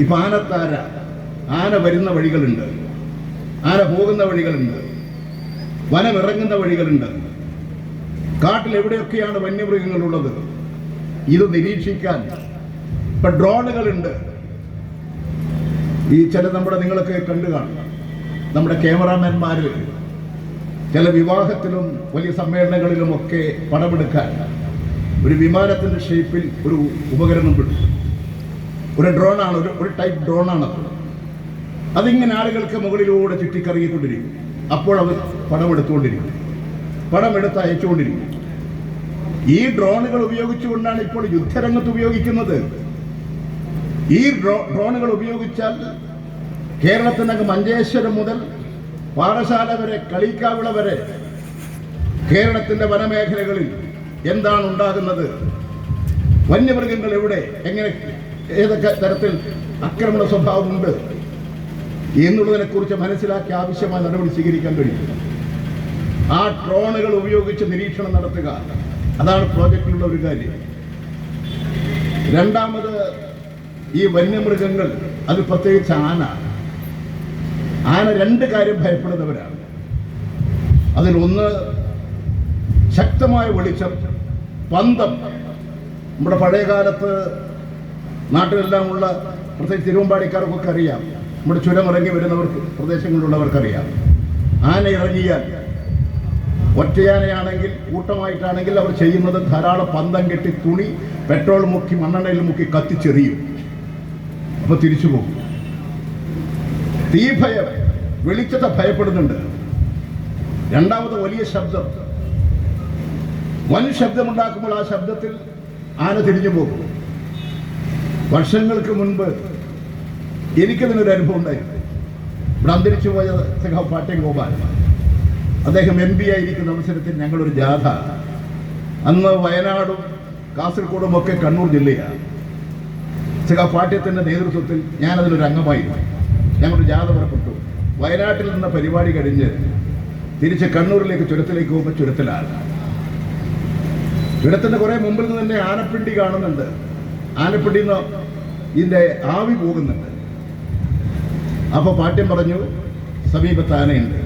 ഇപ്പൊ ആന വരുന്ന വഴികളുണ്ട്, ആന പോകുന്ന വഴികളുണ്ട്, വനമിറങ്ങുന്ന വഴികളുണ്ട്. കാട്ടിൽ എവിടെയൊക്കെയാണ് വന്യമൃഗങ്ങളുള്ളത് ഇത് നിരീക്ഷിക്കാൻ ഇപ്പൊ ഡ്രോണുകളുണ്ട്. ഈ ചില നിങ്ങളൊക്കെ കണ്ടു കാണും, നമ്മുടെ ക്യാമറാമാൻമാര് ചില വിവാഹത്തിലും വലിയ സമ്മേളനങ്ങളിലും ഒക്കെ പടമെടുക്കാൻ ഒരു വിമാനത്തിന്റെ ഷേപ്പിൽ ഒരു ഉപകരണം വിടും. ഒരു ഡ്രോണാണ്, ഒരു ടൈപ്പ് ഡ്രോണാണ്. അതിങ്ങനെ ആളുകൾക്ക് മുകളിലൂടെ ചുറ്റിക്കറങ്ങിക്കൊണ്ടിരിക്കും. അപ്പോൾ അവർ പടമെടുത്തുകൊണ്ടിരിക്കും, പടമെടുത്ത് അയച്ചുകൊണ്ടിരിക്കും. ഈ ഡ്രോണുകൾ ഉപയോഗിച്ചുകൊണ്ടാണ് ഇപ്പോൾ യുദ്ധരംഗത്ത് ഉപയോഗിക്കുന്നത്. ഈ ഡ്രോണുകൾ ഉപയോഗിച്ചാൽ കേരളത്തിനകത്ത് മഞ്ചേശ്വരം മുതൽ പാറശാല വരെ, കളിക്കാവിള വരെ കേരളത്തിന്റെ വനമേഖലകളിൽ എന്താണ് ഉണ്ടാകുന്നത്, വന്യമൃഗങ്ങൾ എവിടെ, എങ്ങനെ, ഏതൊക്കെ തരത്തിൽ ആക്രമണ സ്വഭാവമുണ്ട് എന്നുള്ളതിനെ കുറിച്ച് മനസ്സിലാക്കി ആവശ്യമായ നടപടി സ്വീകരിക്കാൻ കഴിയും. ആ ഡ്രോണുകൾ ഉപയോഗിച്ച് നിരീക്ഷണം നടത്തുക, അതാണ് പ്രോജക്റ്റിലുള്ള ഒരു കാര്യം. രണ്ടാമത്, ഈ വന്യമൃഗങ്ങൾ, അത് പ്രത്യേകിച്ച് ആന 2 കാര്യം ഭയപ്പെടുന്നവരാണ്. അതിലൊന്ന് ശക്തമായ വെളിച്ചം, പന്തം. നമ്മുടെ പഴയ കാലത്ത് നാട്ടിലെല്ലാം ഉള്ള, പ്രത്യേകിച്ച് തിരുവമ്പാടിക്കാർക്കൊക്കെ അറിയാം, നമ്മുടെ ചുരമിറങ്ങി വരുന്നവർക്ക്, പ്രദേശങ്ങളിലുള്ളവർക്കറിയാം, ആന ഇറങ്ങിയാൽ, ഒറ്റയാനയാണെങ്കിൽ കൂട്ടമായിട്ടാണെങ്കിൽ അവർ ചെയ്യുന്നത് ധാരാളം പന്തം കെട്ടി തുണി പെട്രോൾ മുക്കി മണ്ണെണ്ണയിൽ മുക്കി കത്തിച്ചെറിയും. അപ്പൊ തിരിച്ചു പോകും. തീഭയം, വെളിച്ചത്തെ ഭയപ്പെടുന്നുണ്ട്. രണ്ടാമത് വലിയ ശബ്ദം, വൻ ശബ്ദമുണ്ടാക്കുമ്പോൾ ആ ശബ്ദത്തിൽ ആന തിരിഞ്ഞു പോകും. വർഷങ്ങൾക്ക് മുൻപ് എനിക്കതിനൊരു അനുഭവം ഉണ്ടായിരുന്നു. ഇവിടെ അന്തരിച്ചു പോയ സഖാവ് പാട്യം ഗോപാൽ, അദ്ദേഹം MP ആയിരിക്കുന്ന അവസരത്തിൽ ഞങ്ങളൊരു ജാഥ, അന്ന് വയനാടും കാസർഗോഡും ഒക്കെ കണ്ണൂർ ജില്ലയാണ്, സഖാവ് പാട്യത്തിന്റെ നേതൃത്വത്തിൽ ഞാനതിലൊരു അംഗമായിരുന്നു. ഞങ്ങളൊരു ജാഥ പുറപ്പെട്ടു. വയനാട്ടിൽ നിന്ന പരിപാടി കഴിഞ്ഞ് തിരിച്ച് കണ്ണൂരിലേക്ക്, ചുരത്തിലേക്ക് പോകുമ്പോൾ ചുരത്തിലാണ്. ചുരത്തിന്റെ കുറെ മുമ്പിൽ നിന്ന് തന്നെ ആനപ്പിണ്ടി കാണുന്നുണ്ട്. ആനപ്പിണ്ടിന്ന് ഇതിന്റെ ആവി പോകുന്നുണ്ട്. അപ്പൊ പാട്യം പറഞ്ഞു, സമീപത്ത് ആനയുണ്ട്.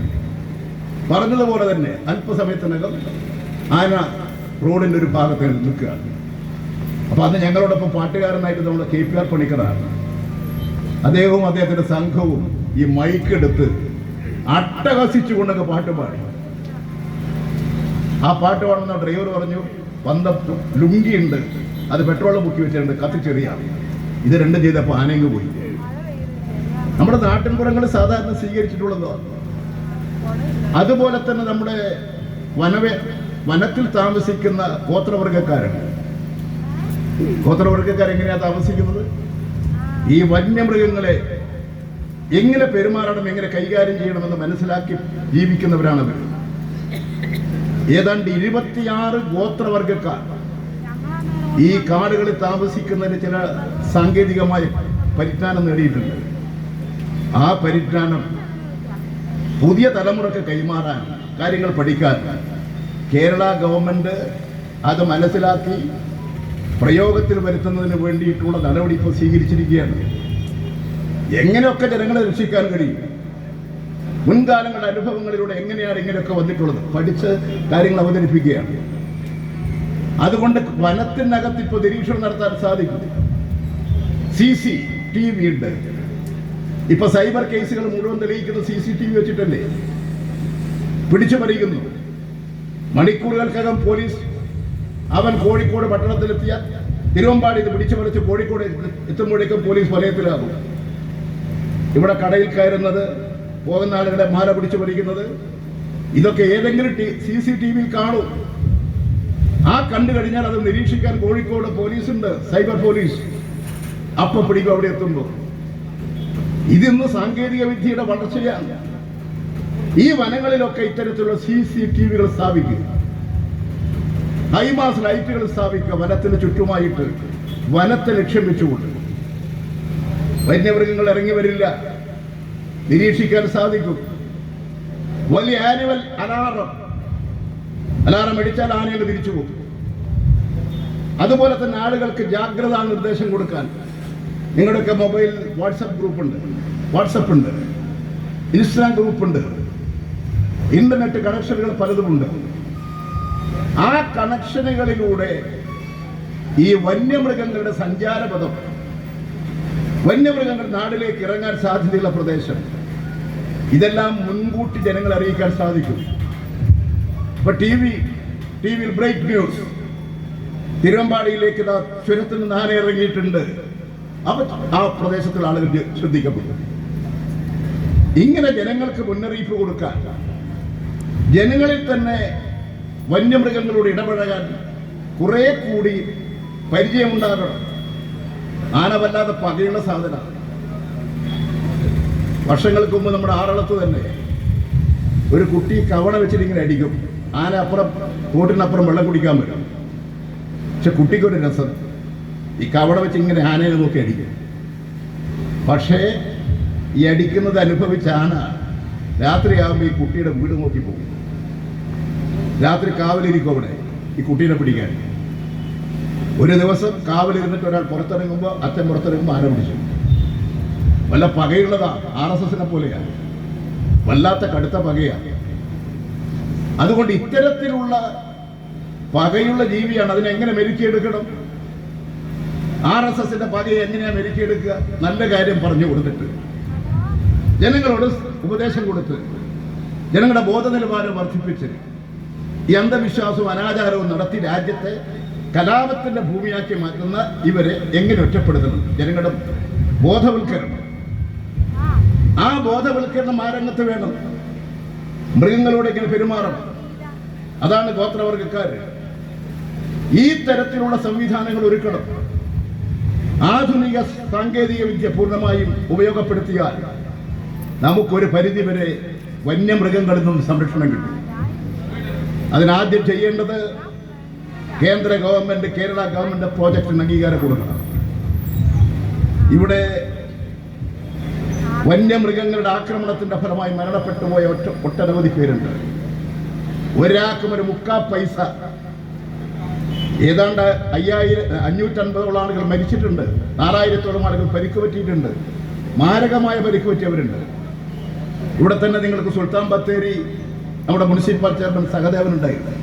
പറഞ്ഞതുപോലെ തന്നെ അല്പസമയത്തിനകം ആന റോഡിന്റെ ഒരു ഭാഗത്ത് നിൽക്കുകയാണ്. അപ്പൊ അന്ന് ഞങ്ങളോടൊപ്പം പാട്ടുകാരനായിട്ട് നമ്മുടെ KPR പണിക്കറാണ്. അദ്ദേഹവും അദ്ദേഹത്തിന്റെ സംഘവും ഈ മൈക്കെടുത്ത് അട്ടഹസിച്ചുകൊണ്ടൊക്കെ പാട്ട് പാടി. ആ പാട്ട് പാടുന്ന ഡ്രൈവർ പറഞ്ഞു, ലുങ്കിയുണ്ട്, അത് പെട്രോൾ മുക്കി വെച്ചിട്ടുണ്ട്, കത്തിച്ചെറിയാണ്. ഇത് രണ്ടും ചെയ്തപ്പോൾ ആനങ്ങ് പോയി. നമ്മുടെ നാട്ടിൻപുറങ്ങൾ സാധാരണ സ്വീകരിച്ചിട്ടുള്ളതോ. അതുപോലെ തന്നെ നമ്മുടെ വനത്തിൽ താമസിക്കുന്ന ഗോത്രവർഗക്കാരെങ്ങനെയാ താമസിക്കുന്നത്? ഈ വന്യമൃഗങ്ങളെ എങ്ങനെ പെരുമാറണം, എങ്ങനെ കൈകാര്യം ചെയ്യണമെന്ന് മനസ്സിലാക്കി ജീവിക്കുന്നവരാണത്. ഏതാണ്ട് 26 ഗോത്രവർഗക്കാർ ഈ കാടുകളിൽ താമസിക്കുന്നതിന് ചില സാങ്കേതികമായ പരിജ്ഞാനം നേടിയിട്ടുണ്ട്. ആ പരിജ്ഞാനം പുതിയ തലമുറക്ക് കൈമാറാൻ, കാര്യങ്ങൾ പഠിക്കാൻ കേരള ഗവൺമെന്റ് അത് മനസ്സിലാക്കി പ്രയോഗത്തിൽ വരുത്തുന്നതിന് വേണ്ടിയിട്ടുള്ള നടപടി ഇപ്പോൾ സ്വീകരിച്ചിരിക്കുകയാണ്. എങ്ങനെയൊക്കെ ജനങ്ങളെ രക്ഷിക്കാൻ കഴിയും, മുൻകാലങ്ങളുടെ അനുഭവങ്ങളിലൂടെ എങ്ങനെയാണ് ഇങ്ങനെയൊക്കെ വന്നിട്ടുള്ളത്, പഠിച്ച് കാര്യങ്ങൾ അവതരിപ്പിക്കുകയാണ്. അതുകൊണ്ട് വനത്തിനകത്ത് ഇപ്പോൾ നിരീക്ഷണം നടത്താൻ സാധിക്കും. CCTV ഉണ്ട്. ഇപ്പൊ സൈബർ കേസുകൾ മുഴുവൻ തെളിയിക്കുന്ന CCTV വെച്ചിട്ടല്ലേ. പിടിച്ചു പറിക്കുന്നു. മണിക്കൂറുകൾക്കകം പോലീസ് അവൻ കോഴിക്കോട് പട്ടണത്തിലെത്തിയ തിരുവമ്പാടി ഇത് പിടിച്ചു പറിച്ച് കോഴിക്കോട് എത്തുമ്പോഴേക്കും പോലീസ് വലയത്തിലാകും. ഇവിടെ കടയിൽ കയറുന്നത്, പോകുന്ന ആളുകളെ മാല പിടിച്ചു പറിക്കുന്നത്, ഇതൊക്കെ ഏതെങ്കിലും CCTV-യിൽ കാണും. ആ കണ്ടു കഴിഞ്ഞാൽ അത് നിരീക്ഷിക്കാൻ കോഴിക്കോട് പോലീസുണ്ട്, സൈബർ പോലീസ്. അപ്പൊ പിടിക്കും അവിടെ എത്തുമ്പോൾ. ഇതിന്ന് സാങ്കേതിക വിദ്യയുടെ വളർച്ചയാണ്. ഈ വനങ്ങളിലൊക്കെ ഇത്തരത്തിലുള്ള CCTV-കൾ സ്ഥാപിക്കുക, ഹൈമാസ് ലൈറ്റുകൾ സ്ഥാപിക്കുക, വനത്തിന് ചുറ്റുമായിട്ട്, വനത്തെ ലക്ഷ്യം വെച്ചുകൊണ്ട്. വന്യമൃഗങ്ങൾ ഇറങ്ങി വരില്ല, നിരീക്ഷിക്കാൻ സാധിക്കും. വലിയ ആനുവൽ അലാറം അടിച്ചാൽ ആനകൾ തിരിച്ചു പോകും. അതുപോലെ തന്നെ ആളുകൾക്ക് ജാഗ്രതാ നിർദ്ദേശം കൊടുക്കാൻ നിങ്ങളുടെയൊക്കെ മൊബൈൽ വാട്സപ്പ് ഉണ്ട്, ഇൻസ്റ്റാഗ്രാം ഗ്രൂപ്പുണ്ട്, ഇന്റർനെറ്റ് കണക്ഷനുകൾ പലതുമുണ്ട്. ആ കണക്ഷനുകളിലൂടെ ഈ വന്യമൃഗങ്ങളുടെ സഞ്ചാരപഥം, വന്യമൃഗങ്ങൾ നാട്ടിലേക്ക് ഇറങ്ങാൻ സാധ്യതയുള്ള പ്രദേശം, ഇതെല്ലാം മുൻകൂട്ടി ജനങ്ങളെ അറിയിക്കാൻ സാധിക്കും. ഇപ്പൊ ടിവിയിൽ ബ്രേക്ക് ന്യൂസ്, തിരുവമ്പാടിയിലേക്ക് ചുരത്തിൽ നിന്ന് ആന ഇറങ്ങിയിട്ടുണ്ട്. അപ്പൊ ആ പ്രദേശത്തുള്ള ആളുകൾ ശ്രദ്ധിക്കപ്പെടും. ഇങ്ങനെ ജനങ്ങൾക്ക് മുന്നറിയിപ്പ് കൊടുക്കാൻ, ജനങ്ങളിൽ തന്നെ വന്യമൃഗങ്ങളോട് ഇടപഴകാൻ കുറെ കൂടി പരിചയമുണ്ടാകണം. ആന വല്ലാതെ പകയുള്ള സാധനമാണ്. വർഷങ്ങൾക്ക് മുമ്പ് നമ്മുടെ ആറളത്ത് തന്നെ ഒരു കുട്ടി കവണ വെച്ചിട്ട് ഇങ്ങനെ അടിക്കും. ആന അപ്പുറം തോട്ടിനപ്പുറം വെള്ളം കുടിക്കാൻ വരും. പക്ഷെ കുട്ടിക്കൊരു രസം, ഈ കവണ വെച്ച് ഇങ്ങനെ ആനയെ നോക്കി അടിക്കും. പക്ഷേ ഈ അടിക്കുന്നത് അനുഭവിച്ച ആന രാത്രിയാകുമ്പോൾ ഈ കുട്ടിയുടെ വീട് നോക്കി പോകും. രാത്രി കാവലിരിക്കും അവിടെ ഈ കുട്ടീനെ പിടിക്കാൻ. ഒരു ദിവസം കാവലിരുന്നിട്ട് ഒരാൾ പുറത്തിറങ്ങുമ്പോൾ, അച്ഛൻ പുറത്തിറങ്ങുമ്പോൾ ആന പിടിച്ചു. വല്ല പകയുള്ളതാ, RSSനെ പോലെയാണ്, വല്ലാത്ത കടുത്ത പകയാണ്. അതുകൊണ്ട് ഇത്തരത്തിലുള്ള പകയുള്ള ജീവിയാണ്. അതിനെങ്ങനെ മെരുക്കിയെടുക്കണം? RSSന്റെ പകയെ എങ്ങനെയാ മെരുക്കിയെടുക്കുക? നല്ല കാര്യം പറഞ്ഞു കൊടുത്തിട്ട്, ജനങ്ങളോട് ഉപദേശം കൊടുത്ത്, ജനങ്ങളുടെ ബോധനിലവാരം വർദ്ധിപ്പിച്ച്, ഈ അന്ധവിശ്വാസവും അനാചാരവും നടത്തി രാജ്യത്തെ കലാപത്തിന്റെ ഭൂമിയാക്കി മാറ്റുന്ന ഇവരെ എങ്ങനെ ഒറ്റപ്പെടുത്തണം? ജനങ്ങളുടെ ബോധവൽക്കരണം. ആ ബോധവൽക്കരണം ആ രംഗത്ത് വേണം. മൃഗങ്ങളോട് എങ്ങനെ പെരുമാറണം, അതാണ് ഗോത്രവർഗക്കാർ. ഈ തരത്തിലുള്ള സംവിധാനങ്ങൾ ഒരുക്കണം. ആധുനിക സാങ്കേതിക വിദ്യ പൂർണ്ണമായും ഉപയോഗപ്പെടുത്തിയാൽ നമുക്കൊരു പരിധിവരെ വന്യമൃഗങ്ങളിൽ നിന്നും സംരക്ഷണം കിട്ടും. അതിനാദ്യം ചെയ്യേണ്ടത് കേന്ദ്ര ഗവൺമെന്റ്, കേരള ഗവൺമെന്റ് പ്രോജക്റ്റിന് അംഗീകാരം കൊടുക്കണം. ഇവിടെ വന്യമൃഗങ്ങളുടെ ആക്രമണത്തിന്റെ ഫലമായി മരണപ്പെട്ടു പോയ ഒട്ടനവധി പേരുണ്ട്. ഒരാൾക്കും ഒരു 3/4 പൈസ, ഏതാണ്ട് 550 ആളുകൾ മരിച്ചിട്ടുണ്ട്. 4000-ഓളം ആളുകൾ പരിക്ക് പറ്റിയിട്ടുണ്ട്. മാരകമായ പരിക്ക് പറ്റിയവരുണ്ട്. ഇവിടെ തന്നെ നിങ്ങൾക്ക് സുൽത്താൻ ബത്തേരി നമ്മുടെ മുനിസിപ്പൽ ചെയർമാൻ സഹദേവൻ ഉണ്ടായിരുന്നു.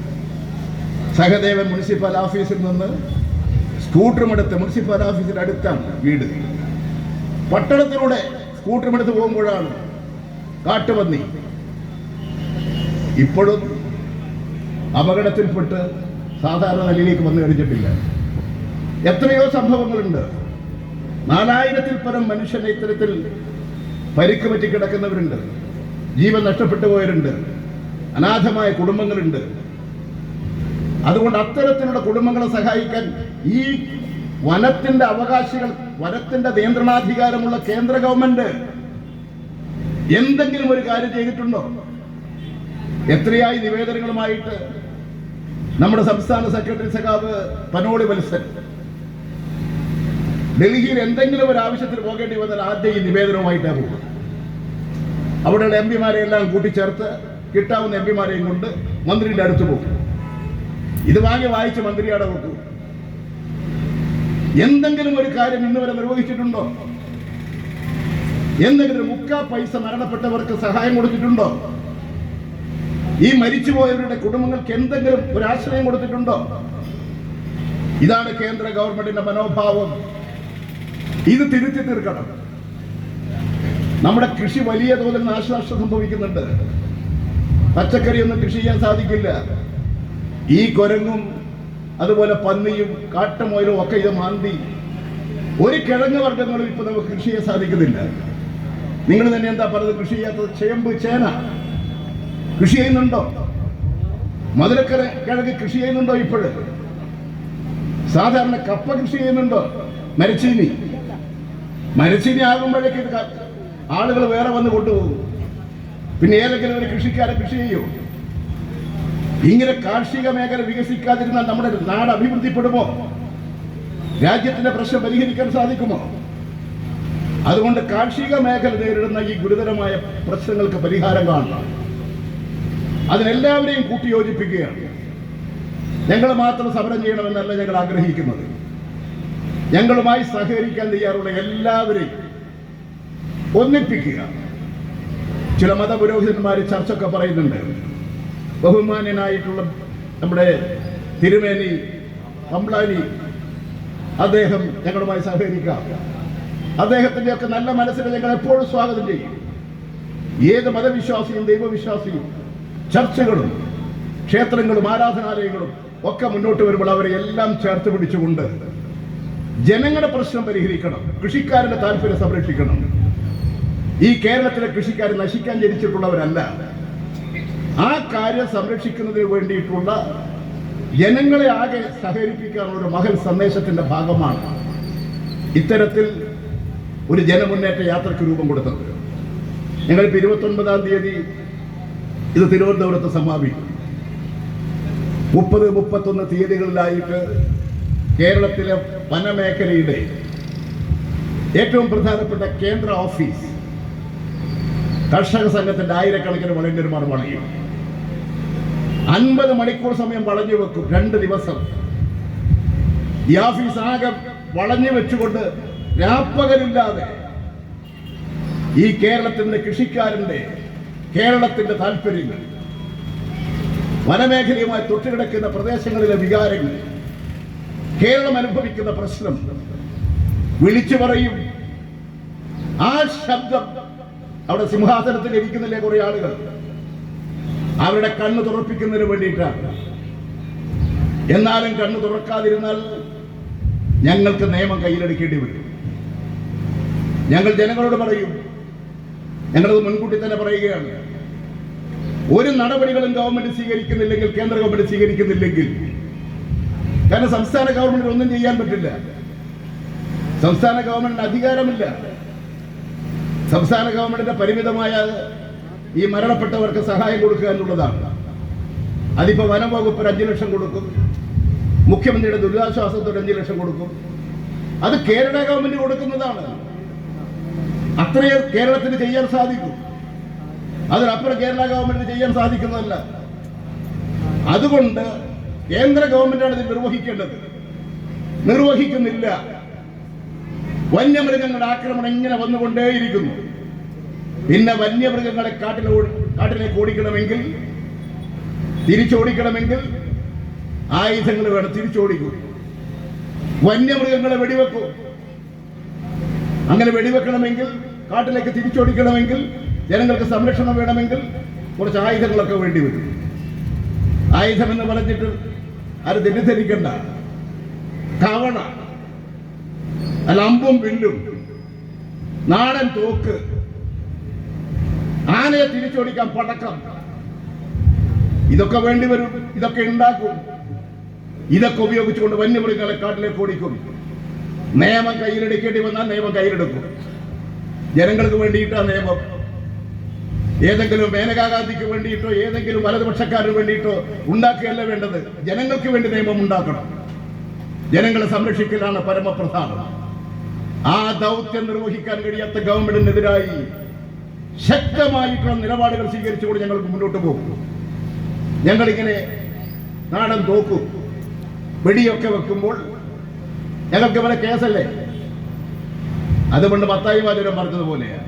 സഹദേവൻ മുനിസിപ്പൽ ഓഫീസിൽ നിന്ന് സ്കൂട്ടറുമെടുത്ത്, മുനിസിപ്പൽ ഓഫീസിന്റെ അടുത്താണ് വീട്, പട്ടണത്തിലൂടെ സ്കൂട്ടറുമെടുത്ത് പോകുമ്പോഴാണ് കാട്ടുപന്നി. ഇപ്പോഴും അപകടത്തിൽപ്പെട്ട് സാധാരണ നിലയിലേക്ക് വന്നു കഴിഞ്ഞിട്ടില്ല. എത്രയോ സംഭവങ്ങളുണ്ട്. 4000-ൽ പരം മനുഷ്യനെ ഇത്തരത്തിൽ പരിക്ക് പറ്റി കിടക്കുന്നവരുണ്ട്, ജീവൻ നഷ്ടപ്പെട്ടു പോയവരുണ്ട്, അനാഥമായ കുടുംബങ്ങളുണ്ട്. അതുകൊണ്ട് അത്തരത്തിലുള്ള കുടുംബങ്ങളെ സഹായിക്കാൻ ഈ വനത്തിന്റെ അവകാശികൾ, വനത്തിന്റെ നിയന്ത്രണാധികാരമുള്ള കേന്ദ്ര ഗവൺമെന്റ് എന്തെങ്കിലും ഒരു കാര്യം ചെയ്തിട്ടുണ്ടോ? എത്രയായി നിവേദനങ്ങളുമായിട്ട് നമ്മുടെ സംസ്ഥാന സെക്രട്ടറി സഖാവ് പനോളി വത്സൻ ഡൽഹിയിൽ എന്തെങ്കിലും ഒരു ആവശ്യത്തിന് പോകേണ്ടി വന്നാൽ ആദ്യം ഈ നിവേദനവുമായിട്ടാണ് പോകുന്നത്. അവിടെയുള്ള എം പിമാരെ എല്ലാം കൂട്ടിച്ചേർത്ത് കിട്ടാവുന്ന എം പിമാരെയും കൊണ്ട് മന്ത്രിയുടെ അടുത്ത് പോകും. ഇത് വായിച്ച് മന്ത്രിയുടെ വെക്കും. എന്തെങ്കിലും ഒരു കാര്യം ഇന്ന് വരെ നിർവഹിച്ചിട്ടുണ്ടോ? എന്തെങ്കിലും മുക്കാ പൈസ മരണപ്പെട്ടവർക്ക് സഹായം കൊടുത്തിട്ടുണ്ടോ? ഈ മരിച്ചുപോയവരുടെ കുടുംബങ്ങൾക്ക് എന്തെങ്കിലും ഒരു ആശ്രയം കൊടുത്തിട്ടുണ്ടോ? ഇതാണ് കേന്ദ്ര ഗവൺമെന്റിന്റെ മനോഭാവം. ഇത് തിരുത്തി തീർക്കണം. നമ്മുടെ കൃഷി വലിയ തോതിൽ നാശനഷ്ടം സംഭവിക്കുന്നുണ്ട്. പച്ചക്കറിയൊന്നും കൃഷി ചെയ്യാൻ സാധിക്കില്ല. ഈ കുരങ്ങും അതുപോലെ പന്നിയും കാട്ടുമുയലും ഒക്കെ ഇത് മാന്തി ഒരു കിഴങ്ങ് വർഗ്ഗങ്ങളും ഇപ്പൊ നമുക്ക് കൃഷി ചെയ്യാൻ സാധിക്കുന്നില്ല. നിങ്ങൾ തന്നെ എന്താ പറയുന്നത്? കൃഷി ചെയ്യാത്തത് ചേമ്പ്, ചേന കൃഷി ചെയ്യുന്നുണ്ടോ? മധുരക്കിഴങ്ങ് കൃഷി ചെയ്യുന്നുണ്ടോ? ഇപ്പോഴും സാധാരണ കപ്പ കൃഷി ചെയ്യുന്നുണ്ടോ? മരച്ചീനി ആകുമ്പോഴേക്ക് ഇത് ആളുകൾ വേറെ വന്ന് കൊണ്ടുപോകും. പിന്നെ ഏതെങ്കിലും ഒരു കൃഷിക്കാരെ കൃഷി ചെയ്യൂ? ഇങ്ങനെ കാർഷിക മേഖല വികസിക്കാതിരുന്നാൽ നമ്മുടെ നാട് അഭിവൃദ്ധിപ്പെടുമോ? രാജ്യത്തിന്റെ പ്രശ്നം പരിഹരിക്കാൻ സാധിക്കുമോ? അതുകൊണ്ട് കാർഷിക മേഖല നേരിടുന്ന ഈ ഗുരുതരമായ പ്രശ്നങ്ങൾക്ക് പരിഹാരം കാണണം. അതിനെല്ലാവരെയും കൂട്ടിയോജിപ്പിക്കുകയാണ്. ഞങ്ങൾ മാത്രം സമരം ചെയ്യണമെന്നല്ല ഞങ്ങൾ ആഗ്രഹിക്കുന്നത്. ഞങ്ങളുമായി സഹകരിക്കാൻ തയ്യാറുള്ള എല്ലാവരെയും ഒന്നിപ്പിക്കുക. ചില മതപുരോഹിതന്മാർ ചർച്ചയൊക്കെ പറയുന്നുണ്ട്. ബഹുമാന്യനായിട്ടുള്ള നമ്മുടെ തിരുമേനി കംപ്ലാനി, അദ്ദേഹം ഞങ്ങളുമായി സഹകരിക്കാം. അദ്ദേഹത്തിന്റെ ഒക്കെ നല്ല മനസ്സിനെ ഞങ്ങൾ എപ്പോഴും സ്വാഗതം ചെയ്യും. ഏത് മതവിശ്വാസിയും ദൈവവിശ്വാസിയും ചർച്ചകളും ക്ഷേത്രങ്ങളും ആരാധനാലയങ്ങളും ഒക്കെ മുന്നോട്ട് വരുമ്പോൾ അവരെ എല്ലാം ചേർത്ത് പിടിച്ചുകൊണ്ട് ജനങ്ങളുടെ പ്രശ്നം പരിഹരിക്കണം. കൃഷിക്കാരുടെ താല്പര്യം സംരക്ഷിക്കണം. ഈ കേരളത്തിലെ കൃഷിക്കാർ നശിക്കാൻ ജനിച്ചിട്ടുള്ളവരല്ല. ആ കാര്യം സംരക്ഷിക്കുന്നതിന് വേണ്ടിയിട്ടുള്ള ജനങ്ങളെ ആകെ സഹകരിപ്പിക്കാനുള്ള ഒരു മഹൽ സന്ദേശത്തിന്റെ ഭാഗമാണ് ഇത്തരത്തിൽ ഒരു ജനമുന്നേറ്റ യാത്രയ്ക്ക് രൂപം കൊടുത്തത്. ഞങ്ങളിപ്പോൾ 29-ാം തീയതി ഇത് തിരുവനന്തപുരത്ത് സമാപിക്കും. 30-31 തീയതികളിലായിട്ട് കേരളത്തിലെ വനമേഖലയുടെ ഏറ്റവും പ്രധാനപ്പെട്ട കേന്ദ്ര ഓഫീസ് കർഷക സംഘത്തിന്റെ ആയിരക്കണക്കിന് വളണ്ടിയർമാർ വളയും. 50 മണിക്കൂർ സമയം വളഞ്ഞു വെക്കും. 2 ദിവസം ഈ ഓഫീസ് ആകെ വളഞ്ഞു വെച്ചുകൊണ്ട് രാപ്പകലില്ലാതെ ഈ കേരളത്തിന്റെ കൃഷിക്കാരന്റെ കേരളത്തിന്റെ താല്പര്യങ്ങൾ, വനമേഖലയുമായി തൊട്ടുകിടക്കുന്ന പ്രദേശങ്ങളിലെ വികാരങ്ങൾ, കേരളം അനുഭവിക്കുന്ന പ്രശ്നം വിളിച്ചു പറയും. ആ ശബ്ദം അവിടെ സിംഹാസനത്തിൽ ഇരിക്കുന്നില്ലേ കുറെ ആളുകൾ, അവരുടെ കണ്ണ് തുറപ്പിക്കുന്നതിന് വേണ്ടിയിട്ടാണ്. എന്നാലും കണ്ണ് തുറക്കാതിരുന്നാൽ ഞങ്ങൾക്ക് നിയമം കയ്യിലെടുക്കേണ്ടി വരും. ഞങ്ങൾ ജനങ്ങളോട് പറയും, ഞങ്ങളത് മുൻകൂട്ടി തന്നെ പറയുകയാണ്, ഒരു നടപടികളും ഗവൺമെന്റ് സ്വീകരിക്കുന്നില്ലെങ്കിൽ, കേന്ദ്ര ഗവൺമെന്റ് സ്വീകരിക്കുന്നില്ലെങ്കിൽ, കാരണം സംസ്ഥാന ഗവൺമെന്റിന് ഒന്നും ചെയ്യാൻ പറ്റില്ല. സംസ്ഥാന ഗവൺമെന്റിന് അധികാരമില്ല. സംസ്ഥാന ഗവൺമെന്റിന്റെ പരിമിതമായ ഈ മരണപ്പെട്ടവർക്ക് സഹായം കൊടുക്കുക എന്നുള്ളതാണ്. അതിപ്പോ വനം വകുപ്പിന് 5 ലക്ഷം കൊടുക്കും, മുഖ്യമന്ത്രിയുടെ ദുരിതാശ്വാസത്തോട് 5 ലക്ഷം കൊടുക്കും. അത് കേരള ഗവൺമെന്റ് കൊടുക്കുന്നതാണ്. അത്രയേ കേരളത്തിന് ചെയ്യാൻ സാധിക്കൂ. അതിനപ്പുറം കേരള ഗവൺമെന്റിന് ചെയ്യാൻ സാധിക്കുന്നതല്ല. അതുകൊണ്ട് കേന്ദ്ര ഗവൺമെന്റാണ് ഇത് നിർവഹിക്കേണ്ടത്. നിർവഹിക്കുന്നില്ല. വന്യമൃഗങ്ങളുടെ ആക്രമണം ഇങ്ങനെ വന്നുകൊണ്ടേയിരിക്കുന്നു. പിന്നെ വന്യമൃഗങ്ങളെ കാട്ടിലേക്ക് ഓടിക്കണമെങ്കിൽ, തിരിച്ചോടിക്കണമെങ്കിൽ ആയുധങ്ങൾ വേണം. തിരിച്ചോടിക്കും. വന്യമൃഗങ്ങളെ വെടിവെക്കും. അങ്ങനെ വെടിവെക്കണമെങ്കിൽ, കാട്ടിലേക്ക് തിരിച്ചോടിക്കണമെങ്കിൽ, ജനങ്ങൾക്ക് സംരക്ഷണം വേണമെങ്കിൽ കുറച്ച് ആയുധങ്ങളൊക്കെ വേണ്ടി വരും. ആയുധമെന്ന് പറഞ്ഞിട്ട് അത് തെറ്റിദ്ധരിക്കണ്ട. കവണ, അല്ല അമ്പും വില്ലും, നാടൻ തോക്ക്, ആനയെ തിരിച്ചോടിക്കാൻ പടക്കം, ഇതൊക്കെ വേണ്ടി വരും. ഇതൊക്കെ ഉണ്ടാക്കും. ഇതൊക്കെ ഉപയോഗിച്ചുകൊണ്ട് വന്യമൃഗങ്ങളെ കാട്ടിലേക്ക് ഓടിക്കും. നിയമം കയ്യിലെടുക്കേണ്ടി വന്നാൽ നിയമം കയ്യിലെടുക്കും. ജനങ്ങൾക്ക് വേണ്ടിയിട്ടാ നിയമം. ഏതെങ്കിലും മേനകാ ഗാന്ധിക്ക് വേണ്ടിയിട്ടോ ഏതെങ്കിലും വലതുപക്ഷക്കാരന് വേണ്ടിയിട്ടോ ഉണ്ടാക്കുകയല്ല വേണ്ടത്. ജനങ്ങൾക്ക് വേണ്ടി നിയമം ഉണ്ടാക്കണം. ജനങ്ങളെ സംരക്ഷിക്കലാണ് പരമപ്രധാനം. ആ ദൗത്യം നിർവഹിക്കാൻ കഴിയാത്ത ഗവൺമെന്റിനെതിരായി ശക്തമായിട്ടുള്ള നിലപാടുകൾ സ്വീകരിച്ചുകൊണ്ട് ഞങ്ങൾ മുന്നോട്ട് പോകും. ഞങ്ങളിങ്ങനെ നാടൻ തോക്കും വെടിയൊക്കെ വെക്കുമ്പോൾ ഞങ്ങൾക്ക് ഇവിടെ കേസല്ലേ? അതുകൊണ്ട് മത്തായി വാചകം പറഞ്ഞതുപോലെയാണ്.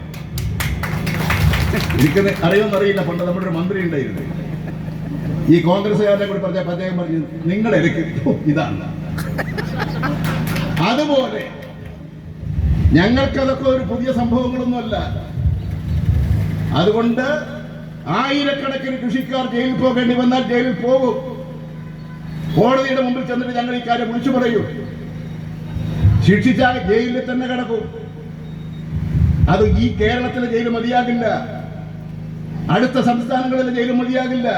എനിക്ക് അറിയുമെന്നറിയില്ല, പണ്ട് നമ്മുടെ ഒരു മന്ത്രി ഉണ്ടായിരുന്നു, ഈ കോൺഗ്രസ്സുകാരനെ കൂടി പറഞ്ഞപ്പോൾ അദ്ദേഹം പറഞ്ഞു നിങ്ങൾ എനിക്ക് ഇതാണ്. അതുപോലെ ഞങ്ങൾക്കതൊക്കെ ഒരു പുതിയ സംഭവങ്ങളൊന്നുമല്ല. അതുകൊണ്ട് ആയിരക്കണക്കിന് കൃഷിക്കാർ ജയിലിൽ പോകേണ്ടി വന്നാൽ ജയിലിൽ പോകും. കോടതിയുടെ മുമ്പിൽ ചെന്നിട്ട് ഞങ്ങൾ ഈ കാര്യം വിളിച്ചു പറയൂ. ശിക്ഷിച്ചാൽ ജയിലിൽ തന്നെ കിടക്കും. അത് ഈ കേരളത്തിലെ ജയിൽ മതിയാകില്ല, അടുത്ത സംസ്ഥാനങ്ങളിലെ ജയിൽ മതിയാകില്ല.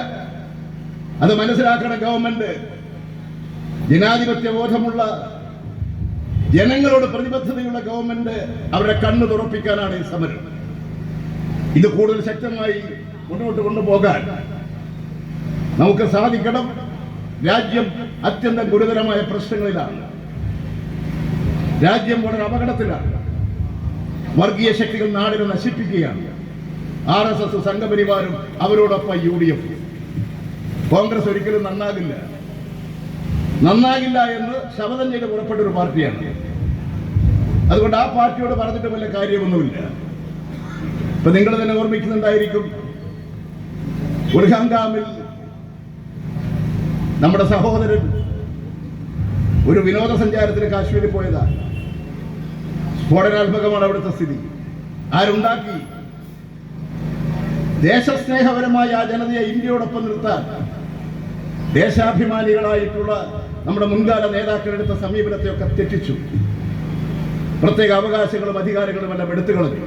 അത് മനസ്സിലാക്കണം ഗവൺമെന്റ്. ജനാധിപത്യ ബോധമുള്ള ജനങ്ങളോട് പ്രതിബദ്ധതയുള്ള ഗവൺമെന്റ് അവരുടെ കണ്ണ് തുറപ്പിക്കാനാണ് ഈ സമരം. ഇത് കൂടുതൽ ശക്തമായി മുന്നോട്ട് കൊണ്ടുപോകാൻ നമുക്ക് സാധിക്കണം. രാജ്യം അത്യന്തം ഗുരുതരമായ പ്രശ്നങ്ങളിലാണ്. രാജ്യം വളരെ അപകടത്തിലാണ്. വർഗീയ ശക്തികൾ നാടിനെ നശിപ്പിക്കുകയാണ്. RSS സംഘപരിവാരും അവരോടൊപ്പം UDF. കോൺഗ്രസ് ഒരിക്കലും നന്നാകില്ല എന്ന് ശപഥം ചെയ്ത് പുറപ്പെട്ട ഒരു പാർട്ടിയാണ്. അതുകൊണ്ട് ആ പാർട്ടിയോട് പറഞ്ഞിട്ട് വല്ല കാര്യമൊന്നുമില്ല. ഇപ്പൊ നിങ്ങൾ തന്നെ ഓർമ്മിക്കുന്നുണ്ടായിരിക്കും, ഉർഹാങ്കാമിൽ നമ്മുടെ സഹോദരൻ ഒരു വിനോദസഞ്ചാരത്തിന് കാശ്മീരിൽ പോയതാ. സ്ഫോടനാത്മകമാണ് അവിടുത്തെ സ്ഥിതി. ആരുണ്ടാക്കി? ദേശസ്നേഹപരമായ ആ ജനതയെ ഇന്ത്യയോടൊപ്പം നിർത്താൻ ദേശാഭിമാനികളായിട്ടുള്ള നമ്മുടെ മുൻകാല നേതാക്കളെടുത്ത സമീപനത്തെയൊക്കെ തെറ്റിച്ചു. പ്രത്യേക അവകാശങ്ങളും അധികാരങ്ങളും എല്ലാം എടുത്തു കളഞ്ഞു.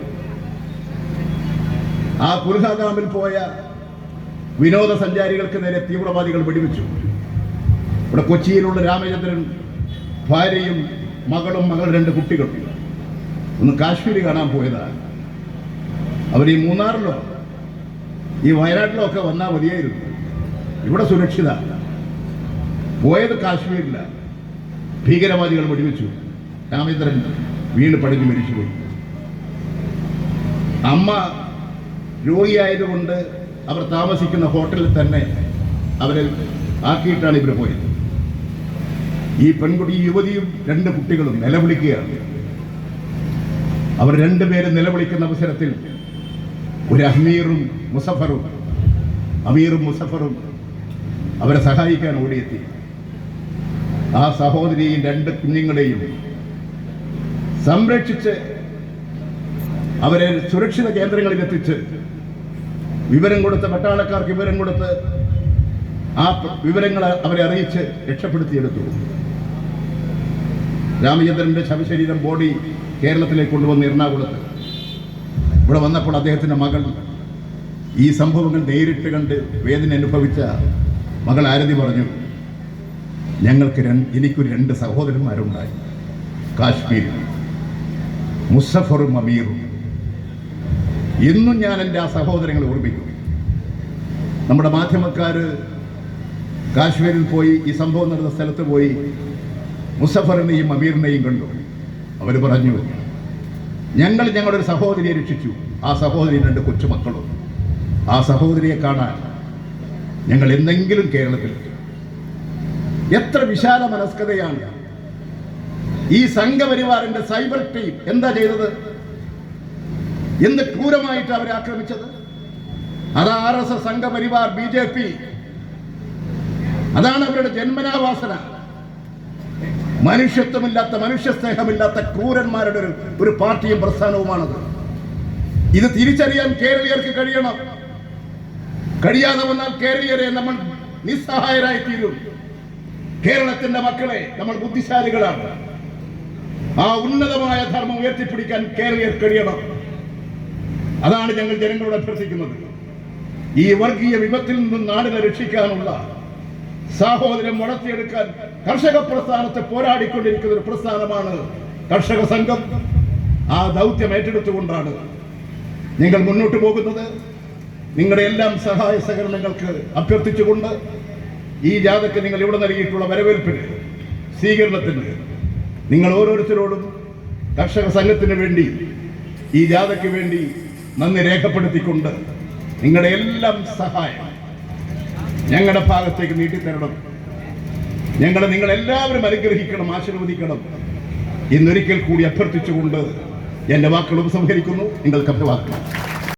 ആ കുൽഹാഗാമിൽ പോയ വിനോദസഞ്ചാരികൾക്ക് നേരെ തീവ്രവാദികൾ വെടിവെച്ചു. ഇവിടെ കൊച്ചിയിലുള്ള രാമചന്ദ്രൻ ഭാര്യയും മകളും 2 കുട്ടികളും ഒന്ന് കാശ്മീർ കാണാൻ പോയതാണ്. അവർ ഈ മൂന്നാറിലോ ഈ വയനാട്ടിലോ ഒക്കെ വന്നാൽ മതിയായിരുന്നു. ഇവിടെ സുരക്ഷിത. പോയത് കാശ്മീരില്ല. ഭീകരവാദികൾ വെടിവെച്ചു. രാമചന്ദ്രൻ വീണ് പടിഞ്ഞു മരിച്ചുപോയി. അമ്മ രോഗിയായതുകൊണ്ട് അവർ താമസിക്കുന്ന ഹോട്ടലിൽ തന്നെ അവരെ ആക്കിയിട്ടാണ് ഇവർ പോയത്. ഈ പെൺകുട്ടി, യുവതിയും 2 കുട്ടികളും നിലവിളിക്കുകയാണ്. അവർ 2 പേരും നിലവിളിക്കുന്ന അവസരത്തിൽ ഒരു അമീറും മുസഫറും അവരെ സഹായിക്കാൻ ഓടിയെത്തി. ആ സഹോദരിയും 2 കുഞ്ഞുങ്ങളെയും സംരക്ഷിച്ച് അവരെ സുരക്ഷിത കേന്ദ്രങ്ങളിൽ എത്തിച്ച് വിവരം കൊടുത്ത്, പട്ടാളക്കാർക്ക് വിവരം കൊടുത്ത് ആ വിവരങ്ങൾ അവരെ അറിയിച്ച് രക്ഷപ്പെടുത്തിയെടുത്തു. രാമചന്ദ്രന്റെ ശവശരീരം ബോഡി കേരളത്തിലേക്ക് കൊണ്ടുവന്ന് എറണാകുളത്ത്. ഇവിടെ വന്നപ്പോൾ അദ്ദേഹത്തിന്റെ മകൾ ഈ സംഭവങ്ങൾ നേരിട്ട് കണ്ട് വേദന അനുഭവിച്ച മകൾ ആരതി പറഞ്ഞു, എനിക്കൊരു 2 സഹോദരന്മാരുണ്ടായി കാശ്മീരിൽ, മുസഫറും അമീറും. ഇന്നും ഞാൻ എൻ്റെ ആ സഹോദരങ്ങളെ ഓർമ്മിക്കും. നമ്മുടെ മാധ്യമക്കാർ കാശ്മീരിൽ പോയി, ഈ സംഭവം നടന്ന സ്ഥലത്ത് പോയി മുസഫറിനെയും അമീറിനെയും കണ്ടു. അവർ പറഞ്ഞു, ഞങ്ങളുടെ ഒരു സഹോദരിയെ രക്ഷിച്ചു. ആ സഹോദരി 2 കൊച്ചുമക്കളും. ആ സഹോദരിയെ കാണാൻ ഞങ്ങൾ എന്തെങ്കിലും കേരളത്തിൽ. എത്ര വിശാല മനസ്കതയാണ്! ഈ സംഘപരിവാറിന്റെ സൈബർ ടീം എന്താ ചെയ്തത്? എന്ത് ക്രൂരമായിട്ട് അവരെ ആക്രമിച്ചത്? അത് RSS സംഘപരിവാർ, BJP. അതാണ് അവരുടെ ജന്മനാവാസന. മനുഷ്യത്വമില്ലാത്ത, മനുഷ്യസ്നേഹമില്ലാത്ത ക്രൂരന്മാരുടെ ഒരു പാർട്ടിയും പ്രസ്ഥാനവുമാണത്. ഇത് തിരിച്ചറിയാൻ കേരളീയർക്ക് കഴിയണം. കഴിയാതെ വന്നാൽ കേരളീയരെ നമ്മൾ നിസ്സഹായരായി തീരും. കേരളത്തിന്റെ മക്കളെ നമ്മൾ ബുദ്ധിശാലികളാണ്. ആ ഉന്നതമായ ധർമ്മം ഉയർത്തിപ്പിടിക്കാൻ കേരളീയർ കഴിയണം. അതാണ് ഞങ്ങൾ ജനങ്ങളോട് അഭ്യർത്ഥിക്കുന്നത്. ഈ വർഗീയ വിപത്തിൽ നിന്നും നാടിനെ രക്ഷിക്കാനുള്ള സാഹോദര്യം വളർത്തിയെടുക്കാൻ കർഷക പ്രസ്ഥാനത്തെ പോരാടിക്കൊണ്ടിരിക്കുന്ന ഒരു പ്രസ്ഥാനമാണ് കർഷക സംഘം. ആ ദൗത്യം ഏറ്റെടുത്തുകൊണ്ടാണ് നിങ്ങൾ മുന്നോട്ട് പോകുന്നത്. നിങ്ങളുടെ എല്ലാം സഹായ സഹകരണങ്ങൾക്ക് അഭ്യർത്ഥിച്ചുകൊണ്ട് ഈ ജാഥയ്ക്ക് നിങ്ങൾ ഇവിടെ നൽകിയിട്ടുള്ള വരവേൽപ്പിന്, സ്വീകരണത്തിന് നിങ്ങൾ ഓരോരുത്തരോടും കർഷക സംഘത്തിന് വേണ്ടി, ഈ ജാഥയ്ക്ക് വേണ്ടി നന്ദി രേഖപ്പെടുത്തിക്കൊണ്ട് നിങ്ങളുടെ എല്ലാം സഹായം ഞങ്ങളുടെ ഭാഗത്തേക്ക് നീട്ടിത്തരണം. നിങ്ങളെല്ലാവരും അനുഗ്രഹിക്കണം, ആശീർവദിക്കണം എന്നൊരിക്കൽ കൂടി അഭ്യർത്ഥിച്ചുകൊണ്ട് എൻ്റെ വാക്കുകൾ ഉപസംഹരിക്കുന്നു. നിങ്ങൾക്ക് അഭിവാദ്യം.